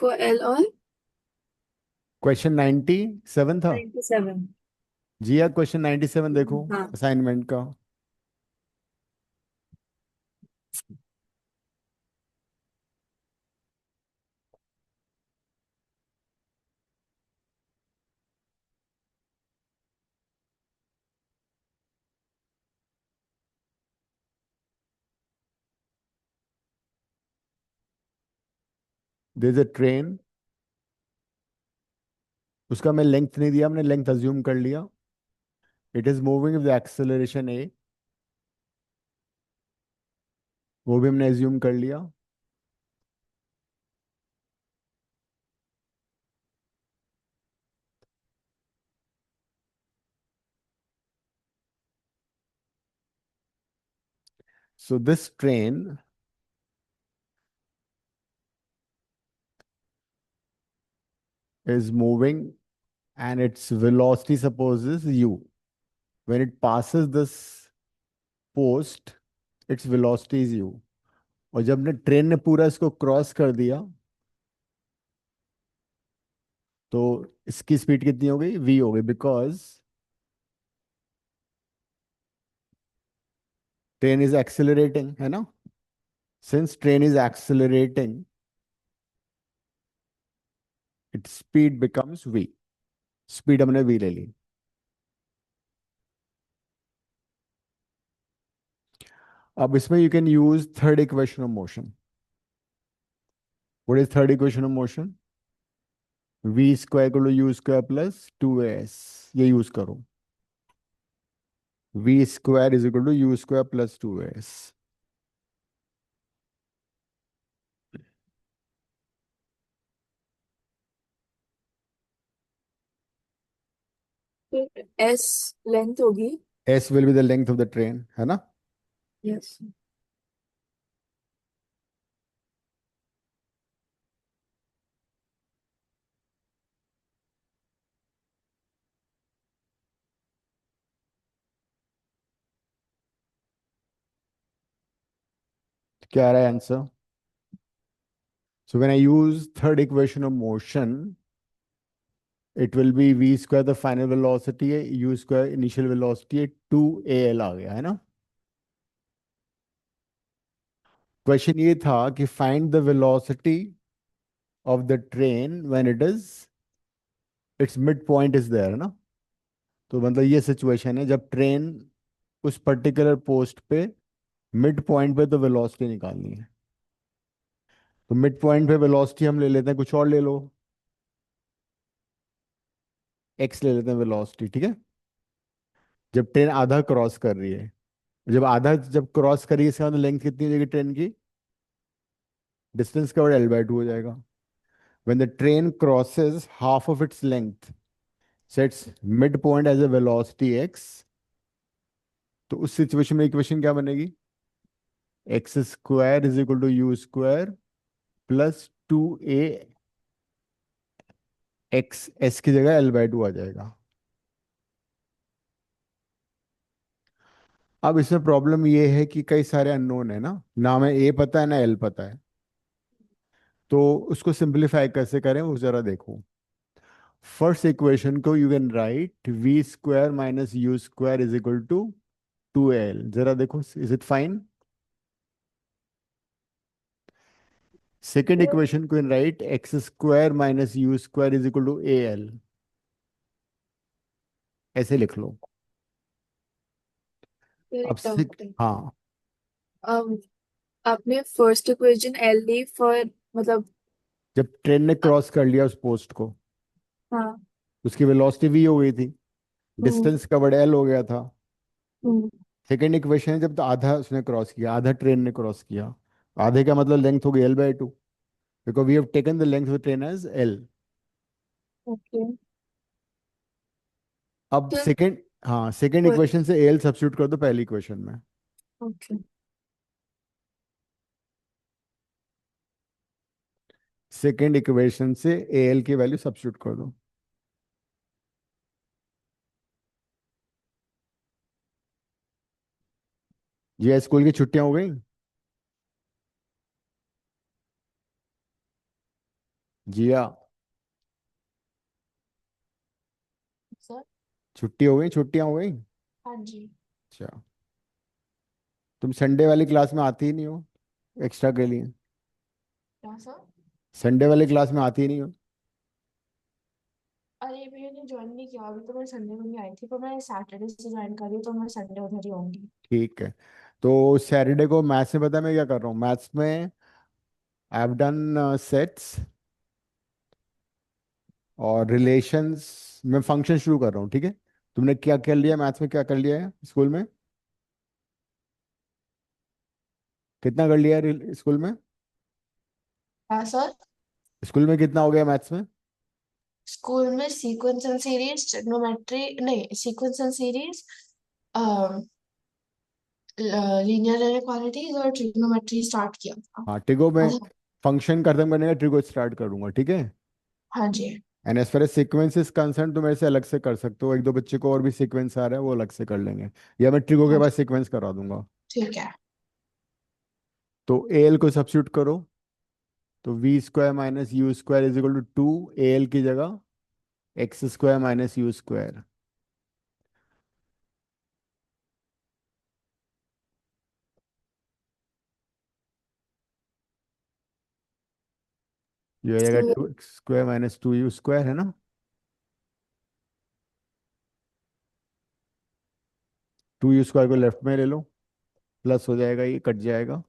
को एल और क्वेश्चन 97 था। 97। जी हाँ, क्वेश्चन 97 देखो, हाँ। असाइनमेंट का। देयर इज अ ट्रेन, उसका मैं लेंथ नहीं दिया, हमने लेंथ अज्यूम कर लिया। It is moving with acceleration a, वो भी हमने अज्यूम कर लिया। So this train is moving and its velocity supposes u. When it passes this post, its velocity is u. और जब ने ट्रेन ने पूरा इसको क्रॉस कर दिया तो इसकी स्पीड कितनी हो गई, v हो गई, बिकॉज ट्रेन इज एक्सेलरेटिंग, है ना। Since train is accelerating, its speed becomes v। Speed हमने v ले ली। अब इसमें you can use third equation of motion. What is third equation of motion? v square को यू स्क्वायर प्लस 2as, ये use करो। v square is equal to U square plus 2as। फिर S length होगी। s will be the length of the train, है ना। Yes. क्या आ रहा है answer? So when I use third equation of motion, it will be v square the final velocity है, u square initial velocity है, 2al आ गया, है ना। क्वेश्चन ये था कि find the velocity of the train when it is, its mid point is there, है ना। तो मतलब ये सिचुएशन है जब ट्रेन उस पर्टिकुलर पोस्ट पे मिड पॉइंट पे, तो वेलोसिटी निकालनी है। तो मिड पॉइंट पे वेलोसिटी हम ले लेते हैं, कुछ और ले लो, एक्स ले लेते हैं वेलोसिटी, ठीक है। जब ट्रेन आधा क्रॉस कर रही है, जब क्रॉस करी इसका मतलब लेंथ कितनी हो जाएगी ट्रेन की? डिस्टेंस कवर्ड l/2 हो जाएगा। When the train crosses half of its length, sets mid point as a velocity x, तो उस सिचुएशन में इक्वेशन क्या बनेगी? X square is equal to U square plus 2a X, S की जगह l/2 आ जाएगा। अब इसमें प्रॉब्लम ये है कि कई सारे अननोन है ना, ना हमें ए पता है ना एल पता है। तो उसको सिंपलीफाई कैसे करें वो जरा देखो। फर्स्ट इक्वेशन को you can write v square minus you square is equal to 2al, जरा देखो is it fine. Second equation को can write x square minus you square is equal to al, ऐसे लिख लो। फिर अब एक डाउट है। हाँ, अब आपने फर्स्ट इक्वेशन एल ली फॉर मतलब। जब ट्रेन ने क्रॉस कर लिया उस पोस्ट को, हाँ। उसकी वेलोसिटी v हो गई थी, हम्म। डिस्टेंस कवर्ड l हो गया था। हम्म। सेकेंड इक्वेशन है जब तो आधा उसने क्रॉस किया, आधा ट्रेन ने क्रॉस किया, आधे का मतलब लेंथ हो गई l/2, because we have taken the length of the train as l। Okay. अब तो सेकेंड, हाँ, सेकेंड इक्वेशन से al सब्स्टिट्यूट कर दो पहली इक्वेशन में। ओके। सेकेंड इक्वेशन से al की वैल्यू सब्स्टिट्यूट कर दो। ये स्कूल की छुट्टियां हो गई? जिया, सर। छुट्टी हो गई, छुट्टियां हो गई। हाँ जी। अच्छा, तुम संडे वाली क्लास में आती ही नहीं हो एक्स्ट्रा के लिए। क्या सर? संडे वाली क्लास में आती ही नहीं हो। अरे भैया ने ज्वाइन नहीं किया, अभी तो मैं संडे में नहीं आई थी, पर मैं सैटरडे से ज्वाइन कर रही हूँ, तो मैं संडे उधर ही होंगी। ठीक है, तो सैटरडे को मैथ्स में पता है मैं क्या कर रहा हूँ, मैथ्स में आई हैव डन सेट्स और रिलेशंस में फंक्शन शुरू कर रहा हूँ, ठीक है। तुमने क्या कर लिया मैथ्स में, क्या कर लिया है स्कूल में, कितना कर लिया है स्कूल में, हाँ सर। स्कूल में कितना हो गया मैथ्स में। स्कूल में सीक्वेंस एंड सीरीज, ट्रिग्नोमेट्री नहीं, sequence and series, linear inequalities और ट्रिग्नोमेट्री स्टार्ट किया था। हाँ ट्रिगो में, मतलब। फंक्शन खत्म करने का ट्रिगो स्टार्ट करूंगा, ठीक है। हाँ जी। And as far as sequence is concern तो मेरे से अलग से कर सकते हो, एक दो बच्चे को और भी सीक्वेंस आ रहा है वो अलग से कर लेंगे, या मैं ट्रिगो के हाँ बाद जी। सीक्वेंस करा दूंगा। ठीक है। तो ए एल को सब्स्टिट्यूट करो, तो V square minus you square is equal to two A L की जगह X square minus you square, ये हो जाएगा So, two X square minus two U square, है ना। टू यू स्क्वायर को लेफ्ट में ले लो, प्लस हो जाएगा, ये कट जाएगा,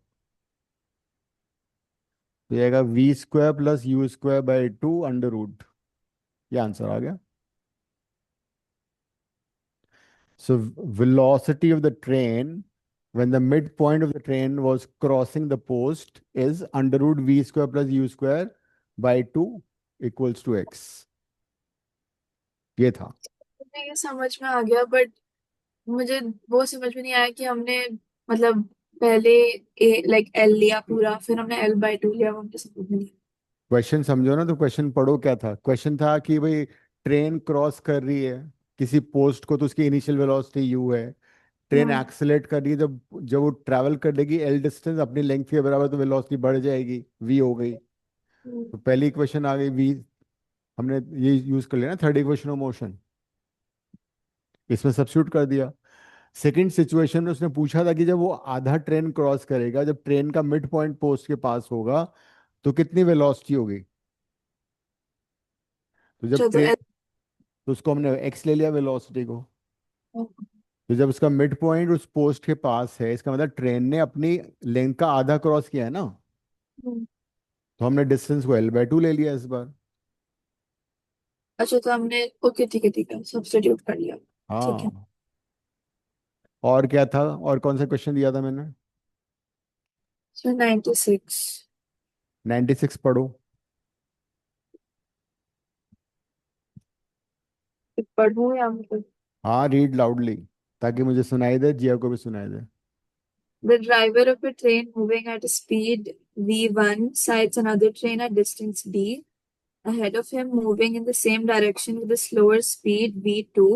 तो जाएगा v square plus u square by two under root, ये आंसर आ गया। So velocity of the train when the midpoint of the train was crossing the post is under root v square plus u square by 2 equals to x, ये था। मुझे ये समझ में आ गया, बट मुझे वो समझ में नहीं आया कि हमने मतलब पहले ए लाइक एल लिया पूरा, फिर हमने L/2 लिया, वो मुझे समझ में नहीं क्वेश्चन समझो ना, तो क्वेश्चन पढ़ो क्या था। क्वेश्चन था कि भाई ट्रेन क्रॉस कर रही है किसी पोस्ट को, तो उसकी इनिशियल वेलोसिटी u है। आया। ट्रेन एक्सेलेरेट कर रही है, जब जब वो ट्रैवल कर लेगी एल डिस्टेंस अपनी लेंथ के बराबर, तो वेलोसिटी बढ़ जाएगी, v हो गई। हम्म। तो पहली इक्वेशन आ गई v, हमने ये यूज कर लिया ना थर्ड इक्वेशन ऑफ मोशन, इसमें सब्स्टिट्यूट कर दिया। सेकंड सिचुएशन में उसने पूछा था कि जब वो आधा ट्रेन क्रॉस करेगा, जब ट्रेन का मिड पॉइंट पोस्ट के पास होगा, तो कितनी वेलोसिटी होगी। तो जब अच्छा, तो ट्रेन, तो उसको हमने एक्स ले लिया वेलोसिटी को। L। तो जब उसका मिड पॉइंट उस पोस्ट के पास है, इसका मतलब ट्रेन ने अपनी लेंथ का आधा क्रॉस किया है ना, हम्म। तो हमने डिस्टेंस को L/2 ले लिया इस बार। अच्छा, तो हमने ओके, ठीक है, सब्स्टिट्यूट कर लिया। ठीक है। हाँ, और क्या था, और कौन सा क्वेश्चन दिया था मैंने। सो 96। 96 पढ़ो। पढ़ूं या मतलब। हाँ रीड लाउडली, ताकि मुझे सुनाई दे, जिया को भी सुनाई दे। The driver of a train moving at a speed v1 sights another train at distance d ahead of him moving in the same direction with a slower speed v2.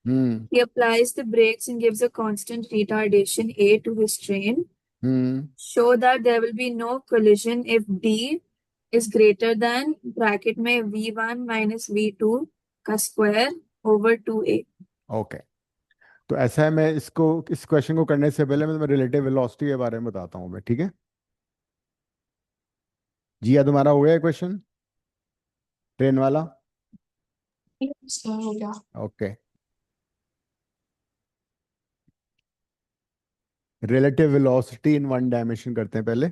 Hmm. He applies the brakes and gives a constant retardation a to his train. Hmm. Show that there will be no collision if d is greater than bracket में v1 minus v2 का square over 2a. Okay, तो ऐसा है, मैं इसको, इस question को करने से पहले मैं तुम्हें रिलेटिव वेलोसिटी के बारे में बताता हूँ मैं, ठीक है। जिया तुम्हारा हो गया क्वेश्चन ट्रेन वाला। सर हो गया। Okay, relative velocity in one dimension करते हैं पहले।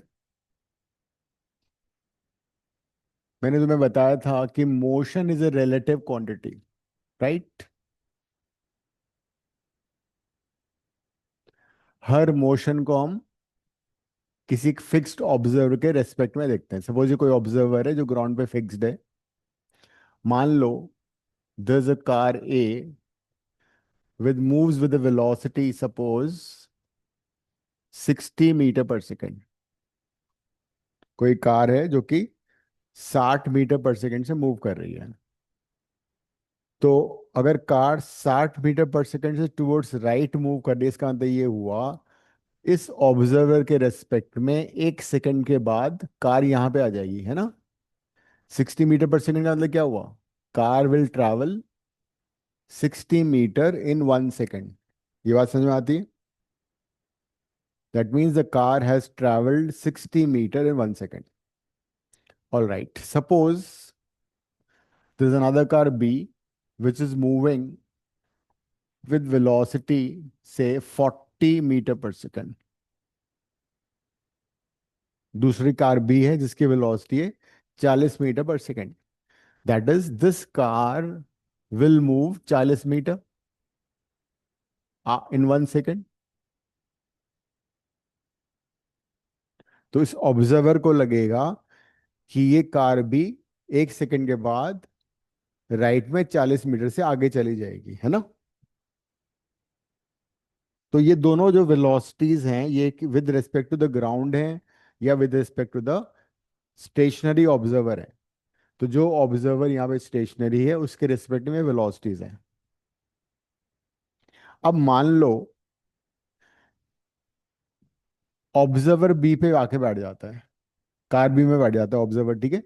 मैंने तुम्हें बताया था कि motion is a relative quantity, right. Her motion को हम किसी फिक्स्ड ऑब्जर्वर के रेस्पेक्ट में देखते हैं। सपोज ये कोई ऑब्जर्वर है जो ग्राउंड पे फिक्स्ड है, मान लो there is a car A with moves with a velocity suppose 60 metre per second. कोई कार है जो कि 60 मीटर पर सेकेंड से मूव कर रही है। तो अगर कार 60 मीटर पर सेकेंड से टुवर्ड्स राइट मूव कर रही है, इसका मतलब ये हुआ इस ऑब्जर्वर के रेस्पेक्ट में 1 सेकेंड के बाद कार यहाँ पे आ जाएगी, है ना। 60 मीटर पर सेकेंड का मतलब क्या हुआ? Car will travel 60 metre in 1 second. ये बात समझ में आती है? That means the car has travelled 60 metre in 1 second. All right, suppose there is another car B which is moving with velocity say 40 metre per second. दूसरी car B है जिसकी velocity है 40 metre per second. That is this car will move 40 metre in 1 second. तो इस observer को लगेगा कि ये कार भी 1 सेकेंड के बाद राइट में 40 मीटर से आगे चली जाएगी, है ना? तो ये दोनों जो वेलोसिटीज हैं ये with respect to the ground है या with respect to the stationary observer है? तो जो ऑब्जर्वर यहाँ पे स्टेशनरी है उसके रिस्पेक्ट में वेलोसिटीज हैं। अब मान लो ऑब्जर्वर बी पे आके बैठ जाता है, कार बी में बैठ जाता है ऑब्जर्वर, ठीक है?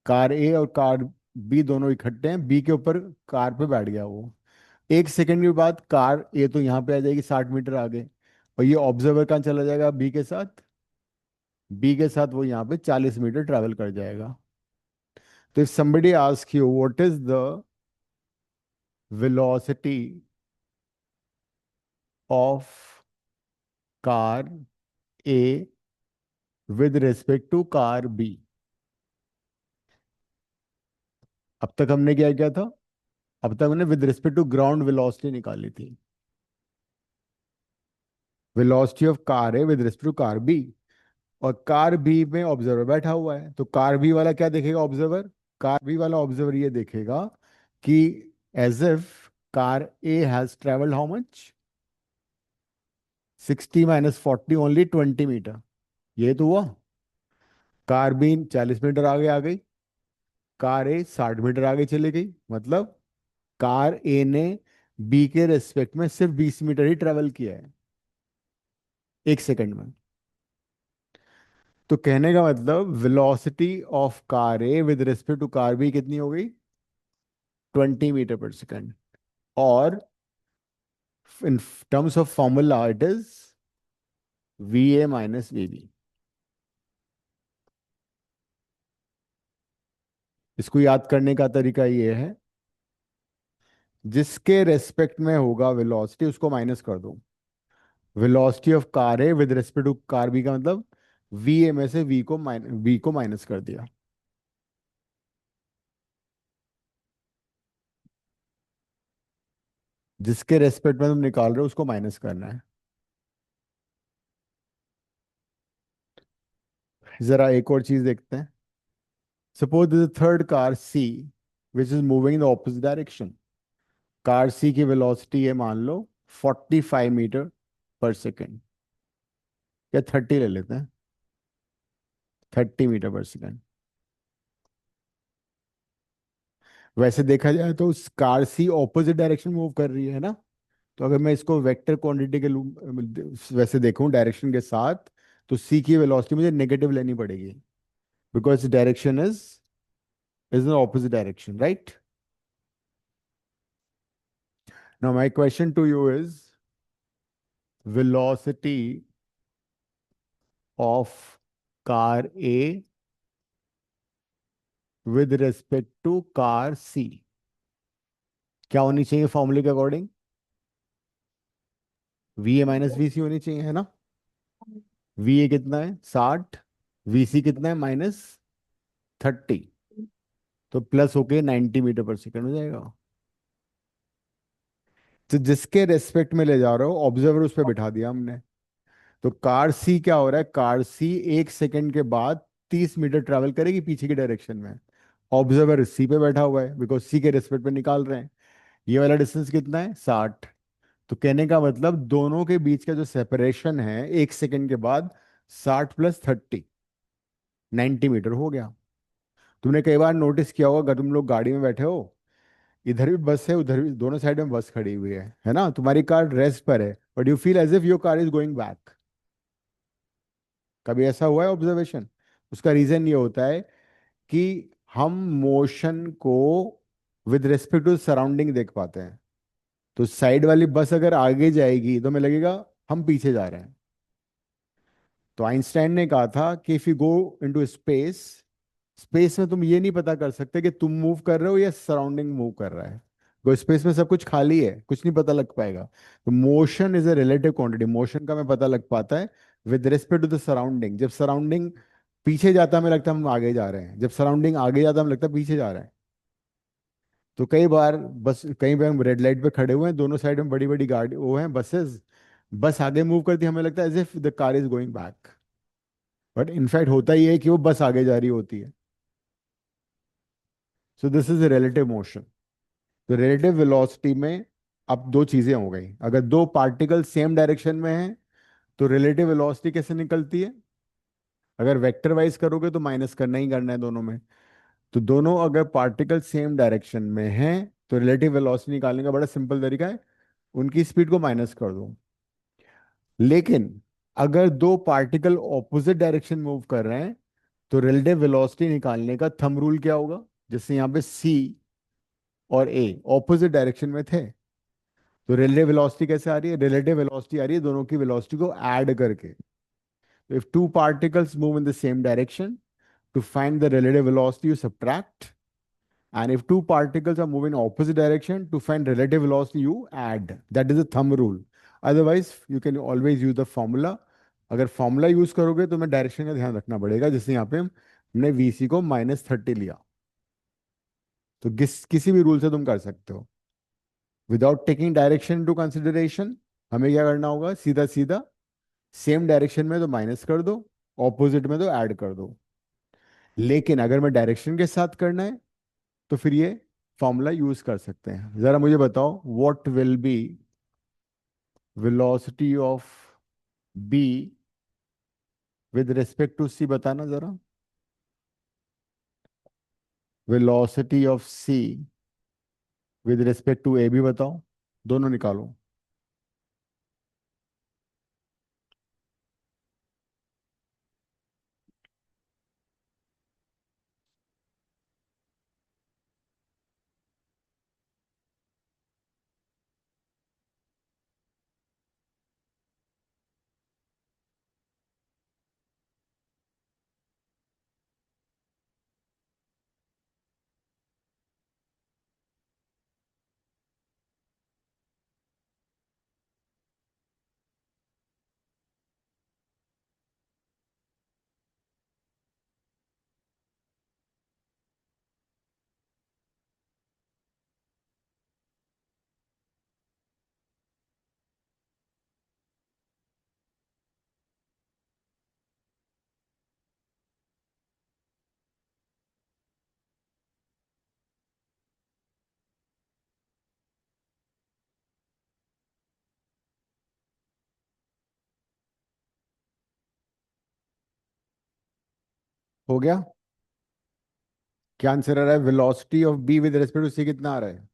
कार ए और कार बी दोनों इकट्ठे हैं, बी के ऊपर कार पे बैठ गया वो। 1 सेकेंड के बाद कार ए तो यहाँ पे आ जाएगी 60 मीटर आगे, और ये ऑब्जर्वर कहाँ चला जाएगा? बी के साथ। बी के साथ वो यहाँ पे 40 मीटर ट्रैवल कर जाएगा। तो if somebody asks you what is the velocity of car A with respect to car B, अब तक हमने क्या किया था? अब तक हमने with respect to ground velocity निकाली थी। वेलोसिटी ऑफ कार है with respect to car B, और कार बी में ऑब्जर्वर बैठा हुआ है, तो कार बी वाला क्या देखेगा ऑब्जर्वर? कार बी वाला ऑब्जर्वर ये देखेगा कि as if car A has travelled how much? 60 - 40 only 20 metre. ये तो हुआ। कार बी 40 मीटर आगे आ गई, कार ए 60 मीटर आगे चली गई, मतलब कार ए ने बी के रेस्पेक्ट में सिर्फ 20 मीटर ही ट्रेवल किया है 1 सेकेंड में। तो कहने का मतलब velocity of car A with respect to car B कितनी हो गई? 20 मीटर पर सेकेंड। और in terms of formula it is v A minus v B. इसको याद करने का तरीका ये है, जिसके रेस्पेक्ट में होगा वेलोसिटी उसको माइनस कर दो। Velocity of car A with respect to car B का मतलब वी ए में से वी को माइनस कर दिया। जिसके रेस्पेक्ट में तुम निकाल रहे हो उसको माइनस करना है। जरा एक और चीज देखते हैं। Suppose this third car C which is moving in the opposite direction. Car C की वेलोसिटी है मान लो 45 मीटर पर सेकेंड, या 30 ले लेते हैं, 30 मीटर पर सेकेंड। वैसे देखा जाए तो उस कार सी ऑपोजिट डायरेक्शन मूव कर रही है ना? तो अगर मैं इसको वेक्टर क्वांटिटी के वैसे देखूं डायरेक्शन के साथ, तो सी की वेलोसिटी मुझे नेगेटिव लेनी पड़ेगी, because direction is in opposite direction, right? Now my question to you is velocity of car A with respect to car C क्या होनी चाहिए फॉर्मूले के according? V A minus v C होनी चाहिए, है ना? वी ए कितना है? 60। वी सी कितना है? -30। तो प्लस होके 90 मीटर पर सेकेंड हो जाएगा। तो जिसके रेस्पेक्ट में ले जा रहे हो ऑब्जर्वर उस पर बिठा दिया हमने। तो कार सी क्या हो रहा है? कार सी 1 सेकेंड के बाद 30 मीटर ट्रैवल करेगी पीछे की डायरेक्शन में। ऑब्जर्वर सी पे बैठा हुआ है बिकॉज सी के रेस्पेक्ट पे निकाल रहे हैं। ये वाला डिस्टेंस कितना है? 60। तो कहने का मतलब दोनों के बीच का जो सेपरेशन है 1 सेकेंड के बाद 60 + 30 90 मीटर हो गया। तुमने कई बार नोटिस किया होगा अगर तुम लोग गाड़ी में बैठे हो, इधर भी बस है उधर भी, दोनों साइड में बस खड़ी हुई है ना? तुम्हारी कार रेस्ट पर है but you feel as if your car is going back. कभी ऐसा हुआ है ऑब्जर्वेशन? उसका रीजन ये होता है कि हम मोशन को विद रिस्पेक्ट टू सराउंडिंग देख पाते हैं। तो साइड वाली बस अगर आगे जाएगी तो हमें लगेगा हम पीछे जा रहे हैं। तो आइंस्टाइन ने कहा था कि if you go into space, space में तुम ये नहीं पता कर सकते कि तुम मूव कर रहे हो या सराउंडिंग मूव कर रहा है। तो स्पेस में सब कुछ खाली है, कुछ नहीं पता लग पाएगा। तो motion is a relative quantity. Motion का हमें पता लग पाता है with respect to the surrounding. जब सराउंडिंग पीछे जाता है हमें लगता है हम आगे जा रहे हैं, जब सराउंडिंग आगे जाता है हमें लगता है पीछे जा रहे हैं। तो कई बार बस कहीं पे हम रेड लाइट पे खड़े हुए हैं, दोनों साइड में बड़ी बड़ी गाड़ी वो हैं बसेस, बस आगे मूव करती है हमें लगता है as if the car is going back, but in fact होता ही है कि वो बस आगे जा रही होती है। So this is relative motion. तो रिलेटिव वेलोसिटी में अब दो चीजें हो गई। अगर दो पार्टिकल सेम डायरेक्शन में हैं तो रिलेटिव वेलोसिटी कैसे निकलती है? अगर वेक्टर वाइज करोगे तो माइनस करना ही करना है दोनों में। तो दोनों अगर पार्टिकल सेम डायरेक्शन में हैं तो रिलेटिव वेलोसिटी निकालने का बड़ा सिंपल तरीका है, उनकी स्पीड को माइनस कर दो। लेकिन अगर दो पार्टिकल ऑपोजिट डायरेक्शन मूव कर रहे हैं तो रिलेटिव वेलोसिटी निकालने का थंब रूल क्या होगा? जैसे यहाँ पे सी और ए ऑपोजिट डायरेक्शन में थे, तो रिलेटिव वेलोसिटी कैसे आ रही है? रिलेटिव वेलोसिटी आ रही है दोनों की वेलोसिटी को ऐड करके। If two particles move in the same direction, to find the relative velocity you subtract, and if two particles are moving in opposite direction, to find relative velocity you add. That is a thumb rule. Otherwise you can always use the formula. अगर formula use करोगे तो मैं direction का ध्यान रखना पड़ेगा। जैसे यहाँ पे हमने वीसी को -30 लिया, तो किसी भी रूल से तुम कर सकते हो without taking direction to consideration. हमें क्या करना होगा? सीधा सीधा सेम डायरेक्शन में तो माइनस कर दो, ऑपोजिट में तो ऐड कर दो। लेकिन अगर मैं डायरेक्शन के साथ करना है तो फिर ये फॉर्मूला यूज कर सकते हैं। जरा मुझे बताओ what will be velocity of B with respect to C, बताना जरा। Velocity of C with respect to A भी बताओ, दोनों निकालो। हो गया? क्या आंसर आ रहा है? Velocity of B with respect to C कितना आ रहा है?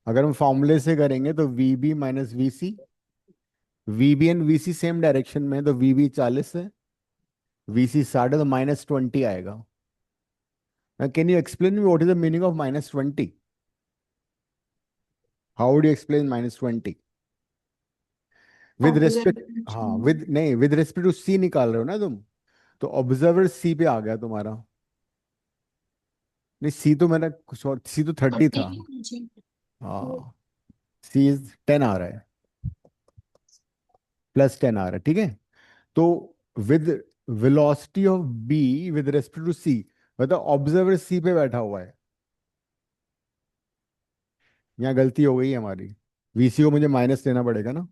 अगर हम फॉर्मूले से करेंगे तो v B minus v C, v B and v C same direction में है तो वी बी 40 है, वी सी 60 है, तो -20 आएगा। Can you explain me what is the meaning of -20? How would you explain -20 with opposite respect? हाँ, direction. With नहीं, with respect to सी निकाल रहे हो ना तुम, तो ऑब्जर्वर सी पे आ गया तुम्हारा। नहीं, सी तो मैंने सी तो 30 30 था। के नीचे। हाँ, सी इज 10 आ रहा है, +10 आ रहा है, ठीक है। तो with velocity of B with respect to C, मतलब ऑब्जर्वर सी पे बैठा हुआ है। यहाँ गलती हो गई है हमारी, वीसी को मुझे माइनस लेना पड़ेगा ना।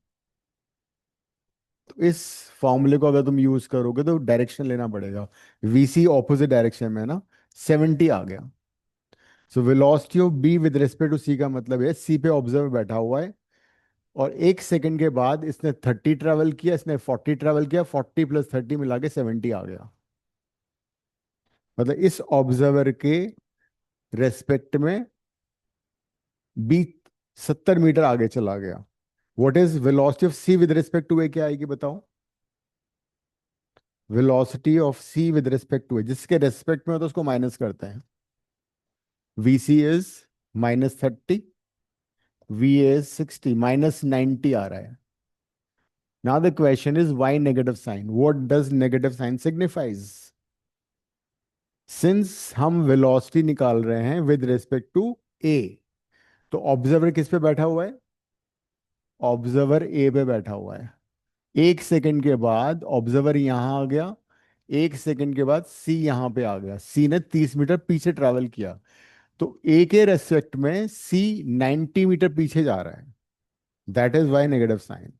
तो इस फॉर्मूले को अगर तुम यूज करोगे तो डायरेक्शन लेना पड़ेगा, वीसी ऑपोजिट डायरेक्शन में है ना, 70 आ गया। So velocity of B with respect to C का मतलब है सी पे ऑब्जर्वर बैठा हुआ है और 1 सेकंड के बाद इसने 30 ट्रेवल किया, इसने 40 ट्रेवल किया, 40 + 30 मिला के 70 आ गया। मतलब इस ऑब्जर्वर के रेस्पेक्ट में बी 70 मीटर आगे चला गया। What is velocity of C with respect to A, क्या आएगी बताओ? Velocity of C with respect to A, जिसके रेस्पेक्ट में हो तो उसको माइनस करते हैं. V C is -30, v is 60, -90 आ रहा है. Now the question is why negative sign, what does negative sign signifies. Since हम वेलोसिटी निकाल रहे हैं विद रिस्पेक्ट टू ए, तो ऑब्जर्वर किस पे बैठा हुआ है? ऑब्जर्वर ए पे बैठा हुआ है. 1 सेकंड के बाद ऑब्जर्वर यहां आ गया, 1 सेकंड के बाद सी यहां पे आ गया, सी ने 30 मीटर पीछे ट्रैवल किया, तो ए के रेस्पेक्ट में सी 90 मीटर पीछे जा रहा है. That is why negative sign.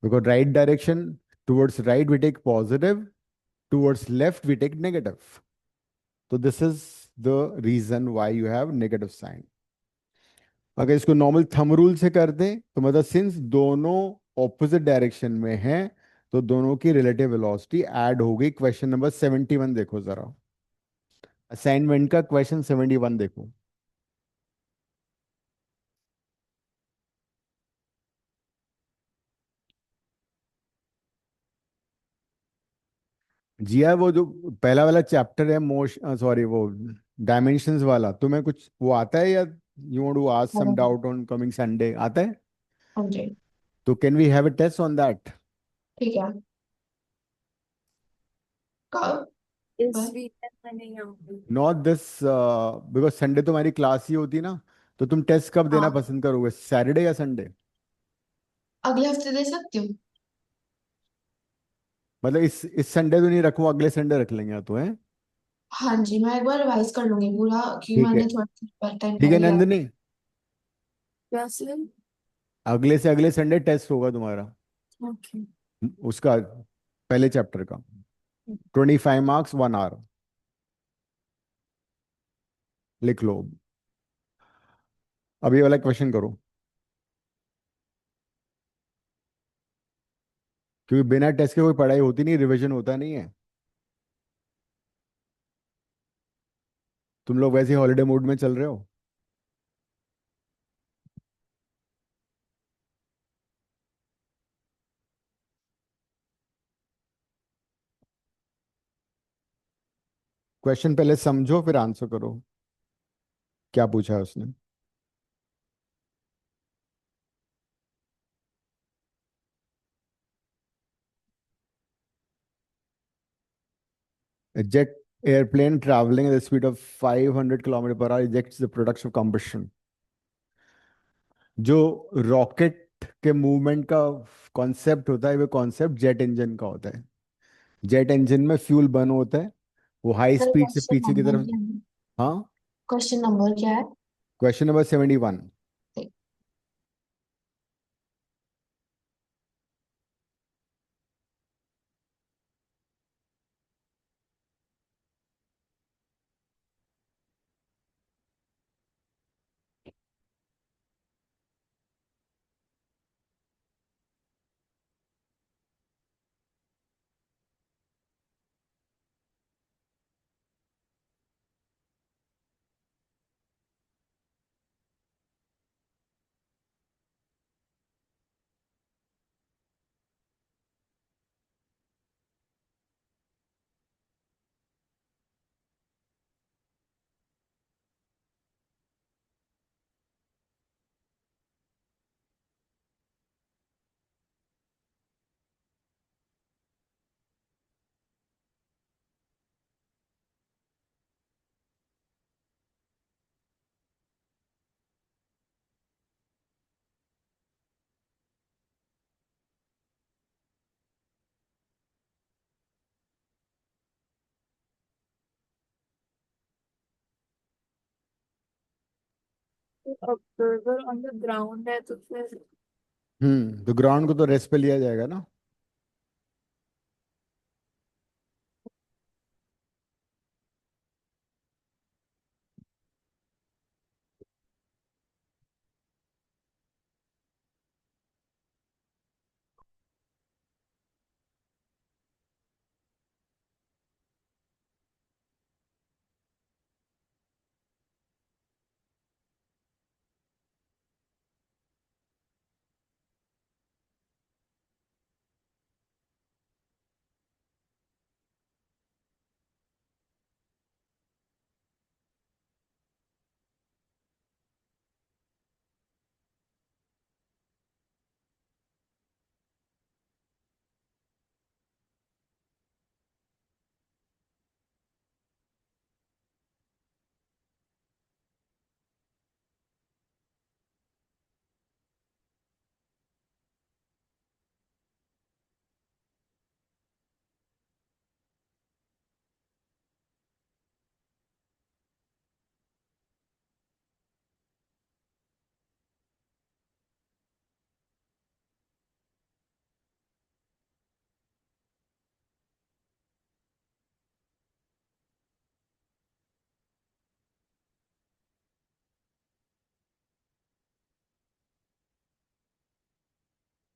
Because right direction, towards right we take positive, towards left we take negative. तो this is the reason why you have negative sign. अगर इसको नॉर्मल थंब रूल से कर दें तो मतलब सिंस दोनों opposite direction में हैं, तो दोनों की रिलेटिव वेलोसिटी ऐड हो गई. क्वेश्चन नंबर 71 देखो जरा, असाइनमेंट का क्वेश्चन 71 देखो. जिया वो जो पहला वाला चैप्टर है, मोशन सॉरी वो डायमेंशंस वाला, तुम्हें कुछ वो आता है या you want to ask some हाँ डाउट ऑन कमिंग संडे, आता है? हाँ जी। तो can we have a test on that? ठीक है। कब? इस पर वीकेंड में नहीं आऊंगी। नॉट दिस, बिकॉज संडे तुम्हारी क्लास ही होती ना. तो तुम टेस्ट कब देना हाँ, पसंद करोगे, सैटरडे या संडे? अगले हफ्ते दे सकती हूँ। मतलब इस संडे तो नहीं रखूँ, अगले संडे रख लेंगे तो, है? हाँ जी, मैं एक बार रिवाइज कर लूंगी पूरा, क्योंकि ठीक है. मैंने थोड़ा टाइम ठीक है पहले याद। नंदिनी, क्या सर? अगले से अगले संडे टेस्ट होगा तुम्हारा, ओके। उसका पहले चैप्टर का. 25 मार्क्स, 1 आवर. लिख लो. अब ये वाला क्वेश्चन करो, क्योंकि बिना टेस्ट के कोई पढ़ाई होती नहीं, रिवीजन होता नहीं है. तुम लोग वैसे ही हॉलीडे मूड में चल रहे हो. क्वेश्चन पहले समझो फिर आंसर करो. क्या पूछा है उसने? A jet airplane traveling at the speed of 500 kilometer per hour ejects the products of combustion. जो रॉकेट के मूवमेंट का कॉन्सेप्ट होता है, वो कॉन्सेप्ट जेट इंजन का होता है. जेट इंजन में फ्यूल बर्न होता है, वो हाई सर, स्पीड से क्वेश्चन पीछे की नंबर तरफ. क्या है? हाँ. क्वेश्चन नंबर क्या है? Question number 71. Observer on the ground है तो फिर तो ग्राउंड को तो रेस्ट पे लिया जाएगा ना.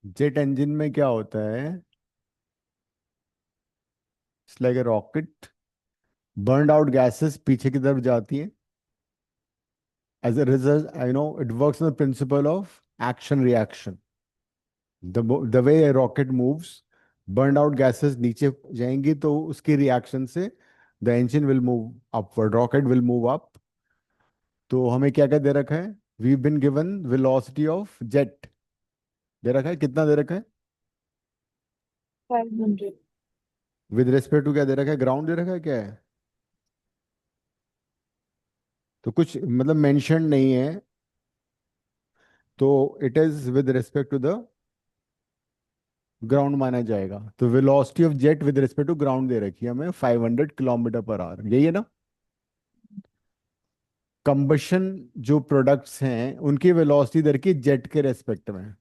जेट इंजन में क्या होता है? It's like a rocket, burned out gases पीछे की तरफ जाती हैं. As a result, it works on the principle of action reaction. The way a rocket moves, burned out gases नीचे जाएंगी तो उसकी रिएक्शन से the engine will move upward, rocket will move up. तो हमें क्या क्या दे रखा है? We've been given velocity of jet. दे रखा है, कितना दे रखा है? 500। विद रिस्पेक्ट टू क्या दे रखा है? ग्राउंड दे रखा है, क्या है? तो कुछ मतलब मेंशन नहीं है, तो it is with respect to the ground माना जाएगा. तो velocity of jet with respect to ground दे रखी है हमें 500 किलोमीटर पर आवर, यही है ना? कंबशन जो प्रोडक्ट्स हैं उनकी वेलोसिटी दर की जेट के रेस्पेक्ट में.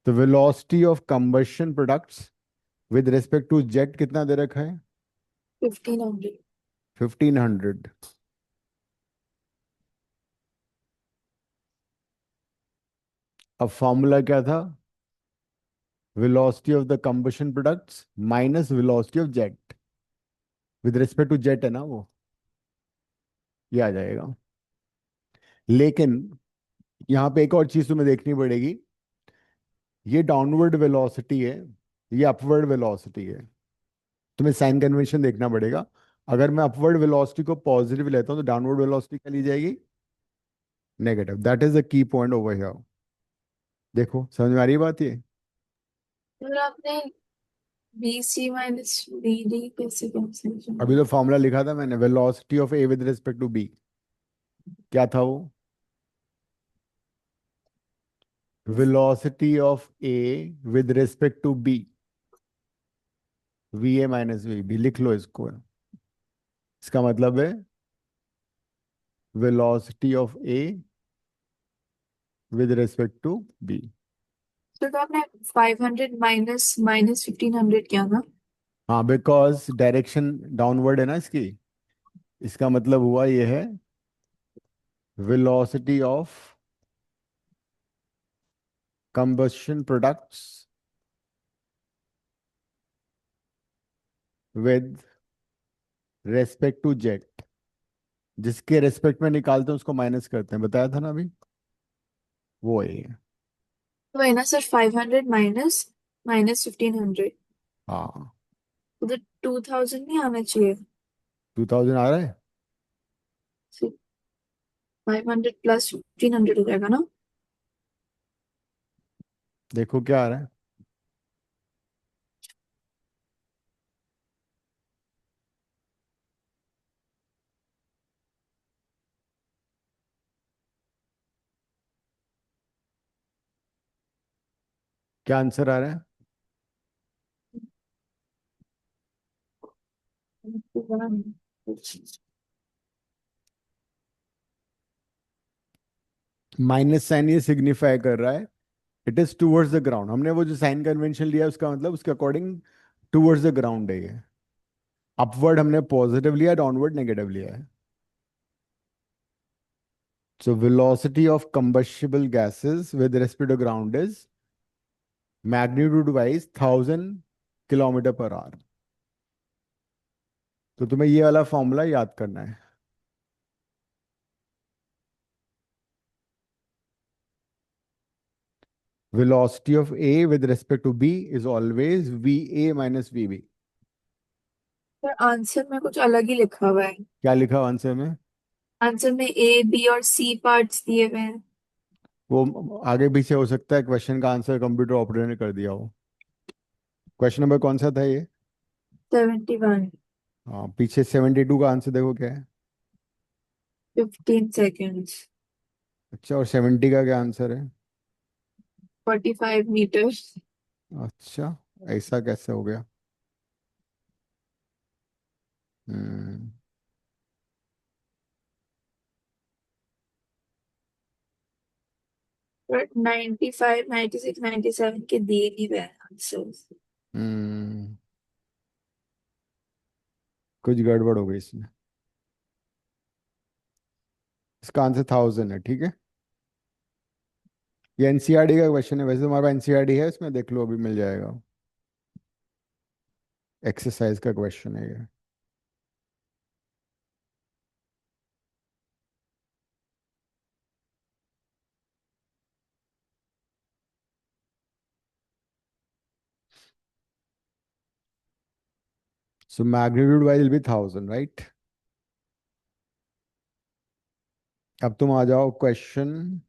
तो velocity of combustion products with respect to jet कितना दे रखा है? 1500। 1500. अब फॉर्मूला क्या था? Velocity of the combustion products minus velocity of jet. With respect to jet है ना वो, ये आ जाएगा. लेकिन यहाँ पे एक और चीज तुम्हें देखनी पड़ेगी. ये डाउनवर्ड वेलोसिटी है, ये अपवर्ड वेलोसिटी है. तुम्हें साइन कन्वेंशन देखना पड़ेगा. अगर मैं अपवर्ड वेलोसिटी को पॉजिटिव लेता हूँ तो डाउनवर्ड वेलोसिटी क्या ली जाएगी? Negative. That is the key point over here. देखो समझ में आ रही है बात ये? फिर आपने BC माइनस BD कैसे कैंसिल? अभी तो फॉर्मूला लिखा था मैंने, velocity of A with respect to B. क्या था वो? Velocity of A with respect to B, v A minus v B. लिख लो इसको. इसका मतलब है velocity of A with respect to B. तो आपने 500 माइनस माइनस 1500 किया ना? हाँ, बिकॉज डायरेक्शन डाउनवर्ड है ना इसकी. इसका मतलब हुआ ये है velocity of combustion products with respect to jet. जिसके रेस्पेक्ट में निकालते हैं उसको माइनस करते हैं, बताया था ना अभी, वो है ये. तो है ना सर, 500 माइनस माइनस 1500, हाँ. उधर 2000 नहीं आना चाहिए? 2000 आ रहा है. 500 प्लस 1500 हो जाएगा ना? देखो क्या आ रहा है. क्या आंसर आ रहा है? माइनस साइन ये सिग्निफाई कर रहा है it is towards the ground. हमने वो जो साइन कन्वेंशन लिया उसका मतलब उसके अकॉर्डिंग टूवर्ड्स द ग्राउंड है ये. अपवर्ड हमने पॉजिटिव लिया, डाउनवर्ड नेगेटिव लिया है. So velocity of combustible gases with respect to ground is magnitude wise 1000 kilometre per our. तो तुम्हें ये वाला फॉर्मूला याद करना है. Velocity of A with respect to B is always VA minus VB. पर आंसर में कुछ अलग ही लिखा हुआ है। क्या लिखा हुआ आंसर में? आंसर में A B और C पार्ट्स दिए हुए हैं। वो आगे पीछे हो सकता है, क्वेश्चन का आंसर कंप्यूटर ऑपरेटर ने कर दिया हो. क्वेश्चन नंबर कौन सा था ये? 71। हाँ, पीछे 72 का आंसर देखो क्या है. 15 सेकेंड्स। अच्छा, और 70 का क्या आंसर है? 45 मीटर। अच्छा, ऐसा कैसे हो गया? हम्म. बट 95 96 97 के दिए नहीं हुए आंसर। हम्म. कुछ गड़बड़ हो गई इसमें. इसका आंसर 1000 है, ठीक है. ये एनसीईआरटी का क्वेश्चन है, वैसे तुम्हारा एनसीईआरटी है, इसमें देख लो, अभी मिल जाएगा। एक्सरसाइज का क्वेश्चन है ये। So magnitude wise will be 1000, right? अब तुम आ जाओ क्वेश्चन।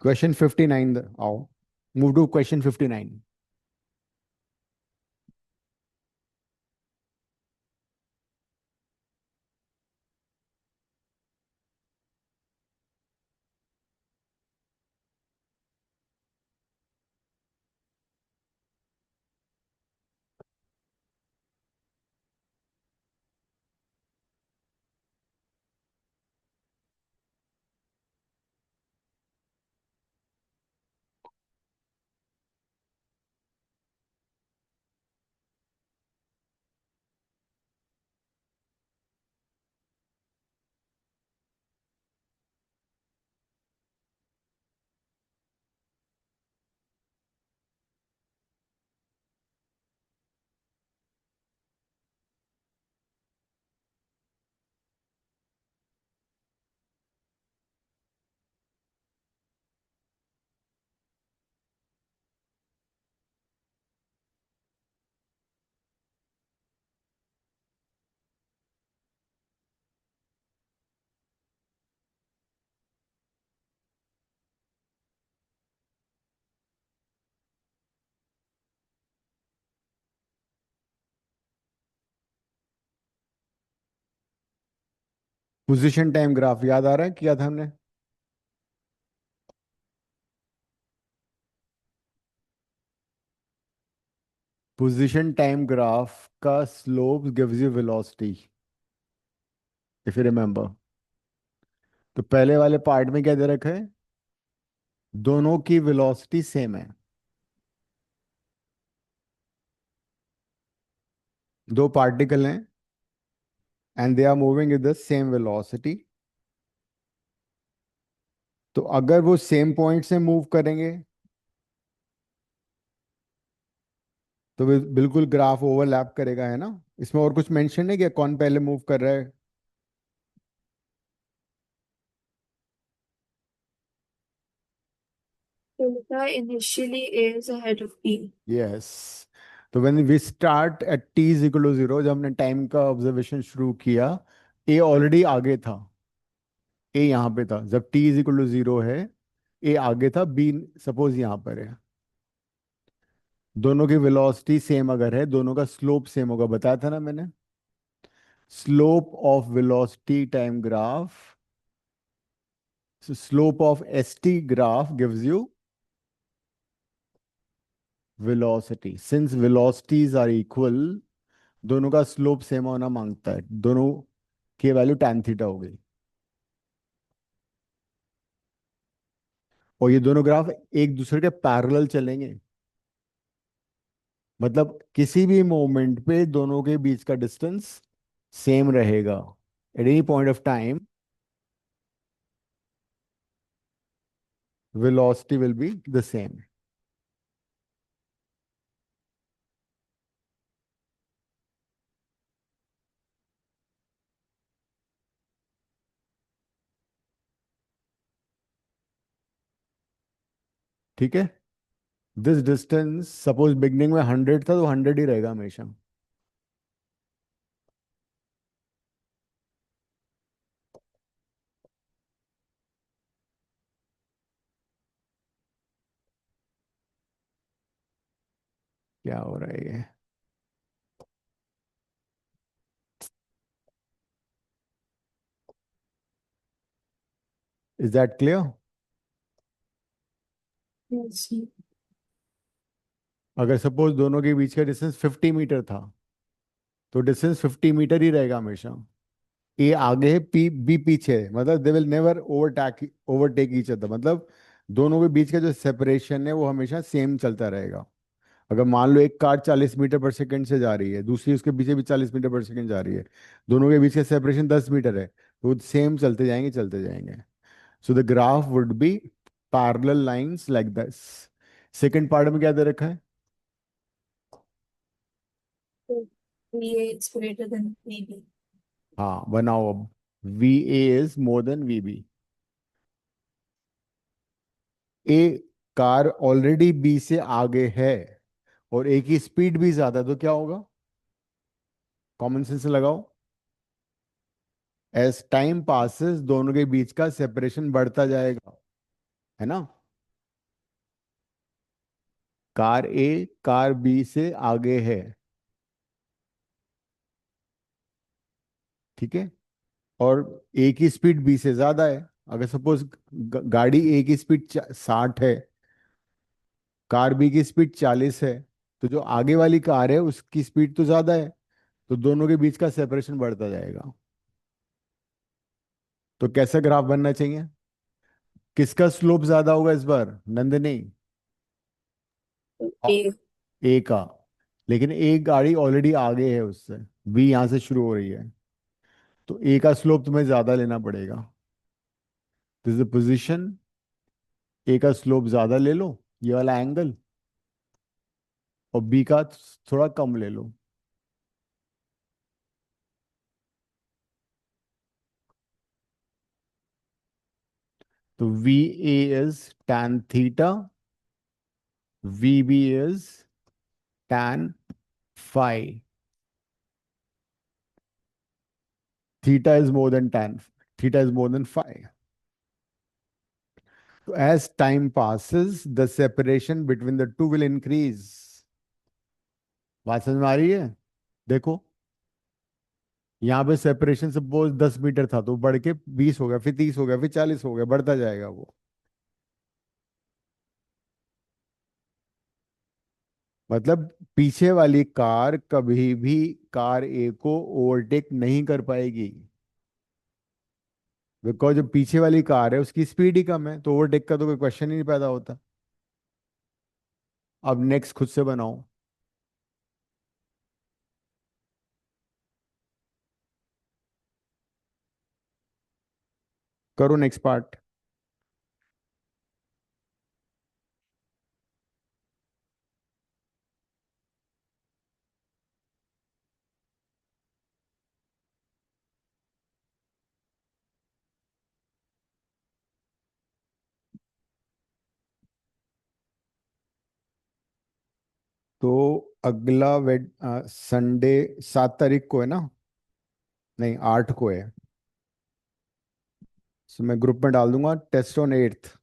क्वेश्चन 59 आओ, move to question 59। Position time graph याद आ रहा है, किया था हमने? पोजीशन टाइम ग्राफ का slope gives you velocity, if you remember. तो पहले वाले पार्ट में क्या दे रखा है? दोनों की वेलोसिटी सेम है। दो पार्टिकल हैं and they are moving with the same velocity. तो अगर वो सेम पॉइंट से मूव करेंगे तो बिल्कुल ग्राफ ओवरलैप करेगा, है ना? इसमें और कुछ मेंशन नहीं किया कौन पहले मूव कर रहा है। Delta initially is ahead of P. Yes. तो when we start at t is equal to 0, जब हमने टाइम का ऑब्जर्वेशन शुरू किया, ए ऑलरेडी आगे था। ए यहाँ पे था जब t इज इक्वल टू 0 है। ए आगे था, बी सपोज यहाँ पर है। दोनों की वेलोसिटी सेम अगर है, दोनों का स्लोप सेम होगा, बताया था ना मैंने। Slope of velocity time graph, slope of S T graph gives you velocity. Since velocities are equal, दोनों का स्लोप सेम होना मांगता है, दोनों की वैल्यू tan थीटा हो गई। और ये दोनों ग्राफ एक दूसरे के पैरेलल चलेंगे, मतलब किसी भी मोमेंट पे दोनों के बीच का डिस्टेंस सेम रहेगा। At any point of time velocity will be the same। ठीक है। दिस डिस्टेंस सपोज बिगनिंग में 100 था, तो 100 ही रहेगा हमेशा। क्या हो रहा है ये? Is that clear? Yes. अगर सपोज दोनों के बीच का डिस्टेंस 50 मीटर था, तो डिस्टेंस 50 मीटर ही रहेगा हमेशा। ए आगे है, पी बी पीछे है, मतलब they will never overtake each other, मतलब दोनों के बीच का जो सेपरेशन है वो हमेशा सेम चलता रहेगा। अगर मान लो एक कार 40 मीटर पर सेकंड से जा रही है, दूसरी उसके पीछे भी 40 मीटर पर सेकंड जा रही है, दोनों के बीच का सेपरेशन 10 मीटर है, तो वो सेम चलते जाएंगे चलते जाएंगे। So the graph would be parallel lines like this. Second part में क्या दे रखा है? So VA is greater than VB. हाँ, बनाओ अब। V A is more than v B. A car already B से आगे है और ए की स्पीड भी ज्यादा है, तो क्या होगा? कॉमन सेंस लगाओ। एज टाइम पासेस दोनों के बीच का सेपरेशन बढ़ता जाएगा, है ना? कार ए कार बी से आगे है, ठीक है, और ए की स्पीड बी से ज्यादा है। अगर सपोज गाड़ी ए की स्पीड 60 है, कार बी की स्पीड 40 है, तो जो आगे वाली कार है उसकी स्पीड तो ज्यादा है, तो दोनों के बीच का सेपरेशन बढ़ता जाएगा। तो कैसा ग्राफ बनना चाहिए? किसका स्लोप ज्यादा होगा इस बार, नंदनी? So A. ए का। लेकिन एक गाड़ी ऑलरेडी आगे है उससे, बी यहां से शुरू हो रही है, तो ए का स्लोप तुम्हें ज्यादा लेना पड़ेगा। This is the position. A का स्लोप ज्यादा ले लो, ये वाला एंगल, और बी का थोड़ा कम ले लो। तो v A is tan theta, v B is tan phi. Theta is more than tan, theta is more than phi. तो as time passes the separation between the two will increase. बात समझ में आ रही है? देखो, यहाँ पे सेपरेशन सपोज 10 मीटर था, तो बढ़ के 20 हो गया, फिर 30 हो गया, फिर 40 हो गया, बढ़ता जाएगा वो। मतलब पीछे वाली कार कभी भी कार ए को ओवरटेक नहीं कर पाएगी, बिकॉज जो पीछे वाली कार है उसकी स्पीड ही कम है, तो ओवरटेक का तो कोई क्वेश्चन ही नहीं पैदा होता। अब नेक्स्ट खुद से बनाओ। करो नेक्स्ट पार्ट। तो अगला वेड संडे 7 तारीख को है ना? नहीं, 8 को है। सो मैं ग्रुप में डाल दूंगा, टेस्ट ऑन 8th।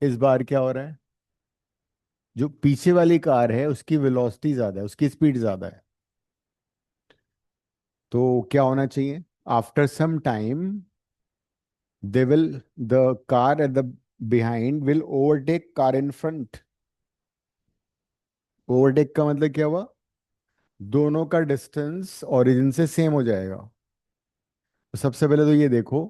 इस बार क्या हो रहा है? जो पीछे वाली कार है उसकी वेलोसिटी ज्यादा है, उसकी स्पीड ज्यादा है, तो क्या होना चाहिए? After some time they will the car at the behind will overtake car in front. Overtake का मतलब क्या हुआ? दोनों का डिस्टेंस ओरिजिन से सेम हो जाएगा। तो सबसे पहले तो ये देखो,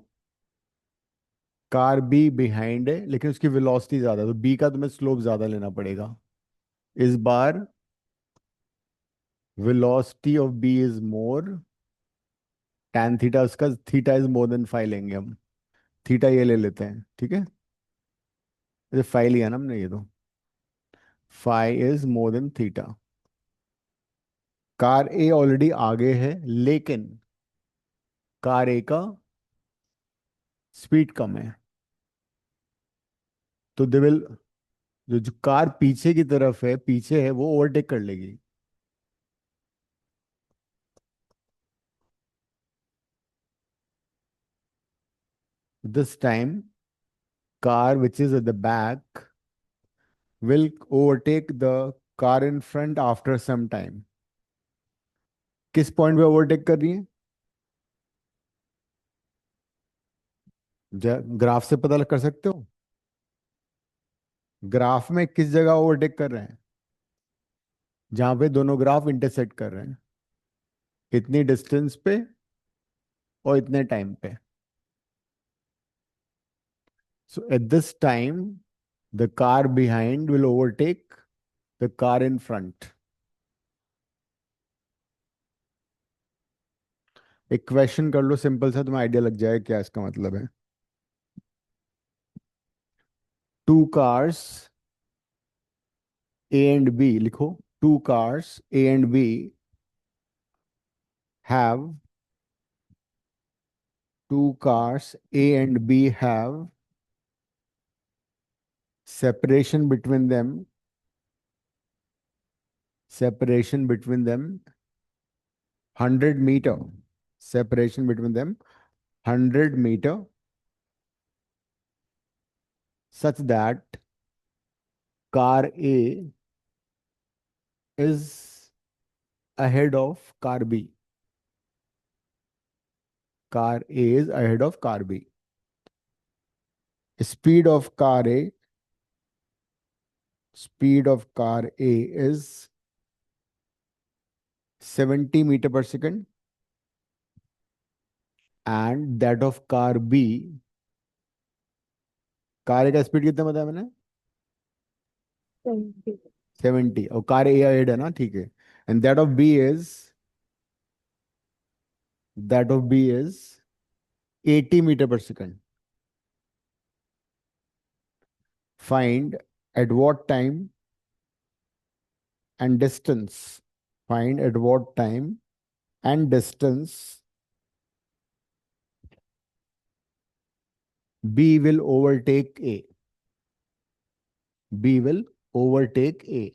कार बी बिहाइंड है लेकिन उसकी वेलोसिटी ज्यादा है, तो बी का तुम्हें स्लोप ज्यादा लेना पड़ेगा। इस बार velocity of B is more, tan theta उसका, theta is more than five लेंगे हम। थीटा ये ले लेते हैं, ठीक है? ये फाइव लिया ना हमने, ये तो five is more then theta. Car A already आगे है, लेकिन कार ए का स्पीड कम है, तो दे विल, जो कार पीछे की तरफ है, पीछे है, वो ओवरटेक कर लेगी। This time, car which is at the back will overtake the car in front after some time. किस पॉइंट पे ओवरटेक कर रही है? ग्राफ से पता कर सकते हो? ग्राफ में किस जगह ओवरटेक कर रहे हैं? जहां पे दोनों ग्राफ इंटरसेक्ट कर रहे हैं, इतनी डिस्टेंस पे और इतने टाइम पे. So at this time, the car behind will overtake the car in front. एक क्वेश्चन कर लो सिंपल सा, तुम्हें आइडिया लग जाएगा क्या इसका मतलब है. Two cars A and B लिखो. Two cars A and B have two cars A and B have separation between them separation between them 100 meter separation between them 100 meter such that car A is ahead of car B. Car A is ahead of car B. Speed of car A is 70 meter per second, and that of car B, car A का speed कितना बताया मैंने? 70. 70. और car ए ahead है ना, ठीक है. And that of B is 80 meter per second. Find at what time and distance. Find at what time and distance B will overtake A. B will overtake A.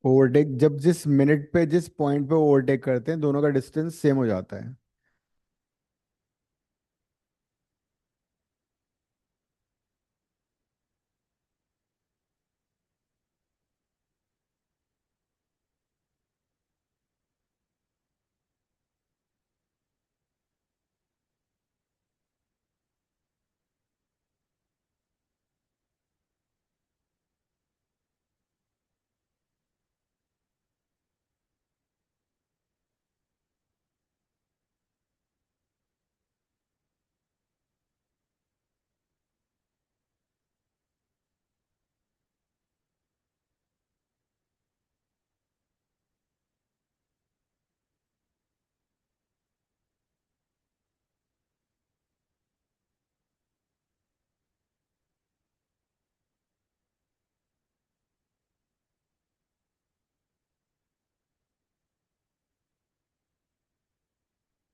Overtake जब जिस minute पे जिस point पे overtake करते हैं, दोनों का distance same हो जाता है.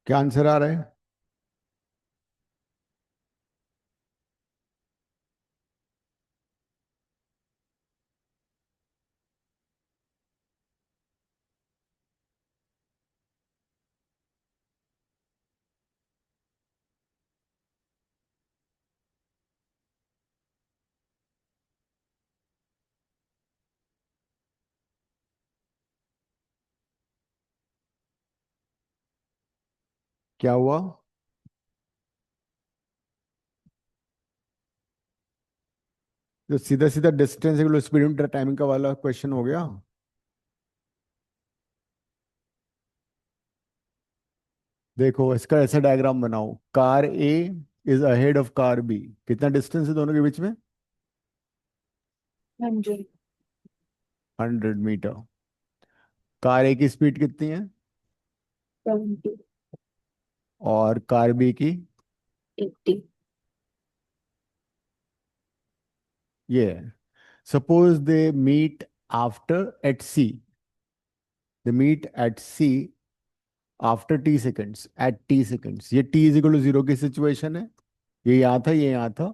क्या आंसर आ रहा है? क्या हुआ? जो सीधा सीधा डिस्टेंस स्पीड टाइमिंग का वाला क्वेश्चन हो गया। देखो इसका ऐसा डायग्राम बनाओ, car A is ahead of car B. कितना डिस्टेंस है दोनों के बीच में? 100. 100 मीटर। कार ए की स्पीड कितनी है 70. और कार बी की? 80. ये है। Suppose they meet after at C, they meet at C after T seconds, at T seconds. ये टी इज इक्वल टू 0 की सिचुएशन है। ये यहाँ था, ये यहाँ था।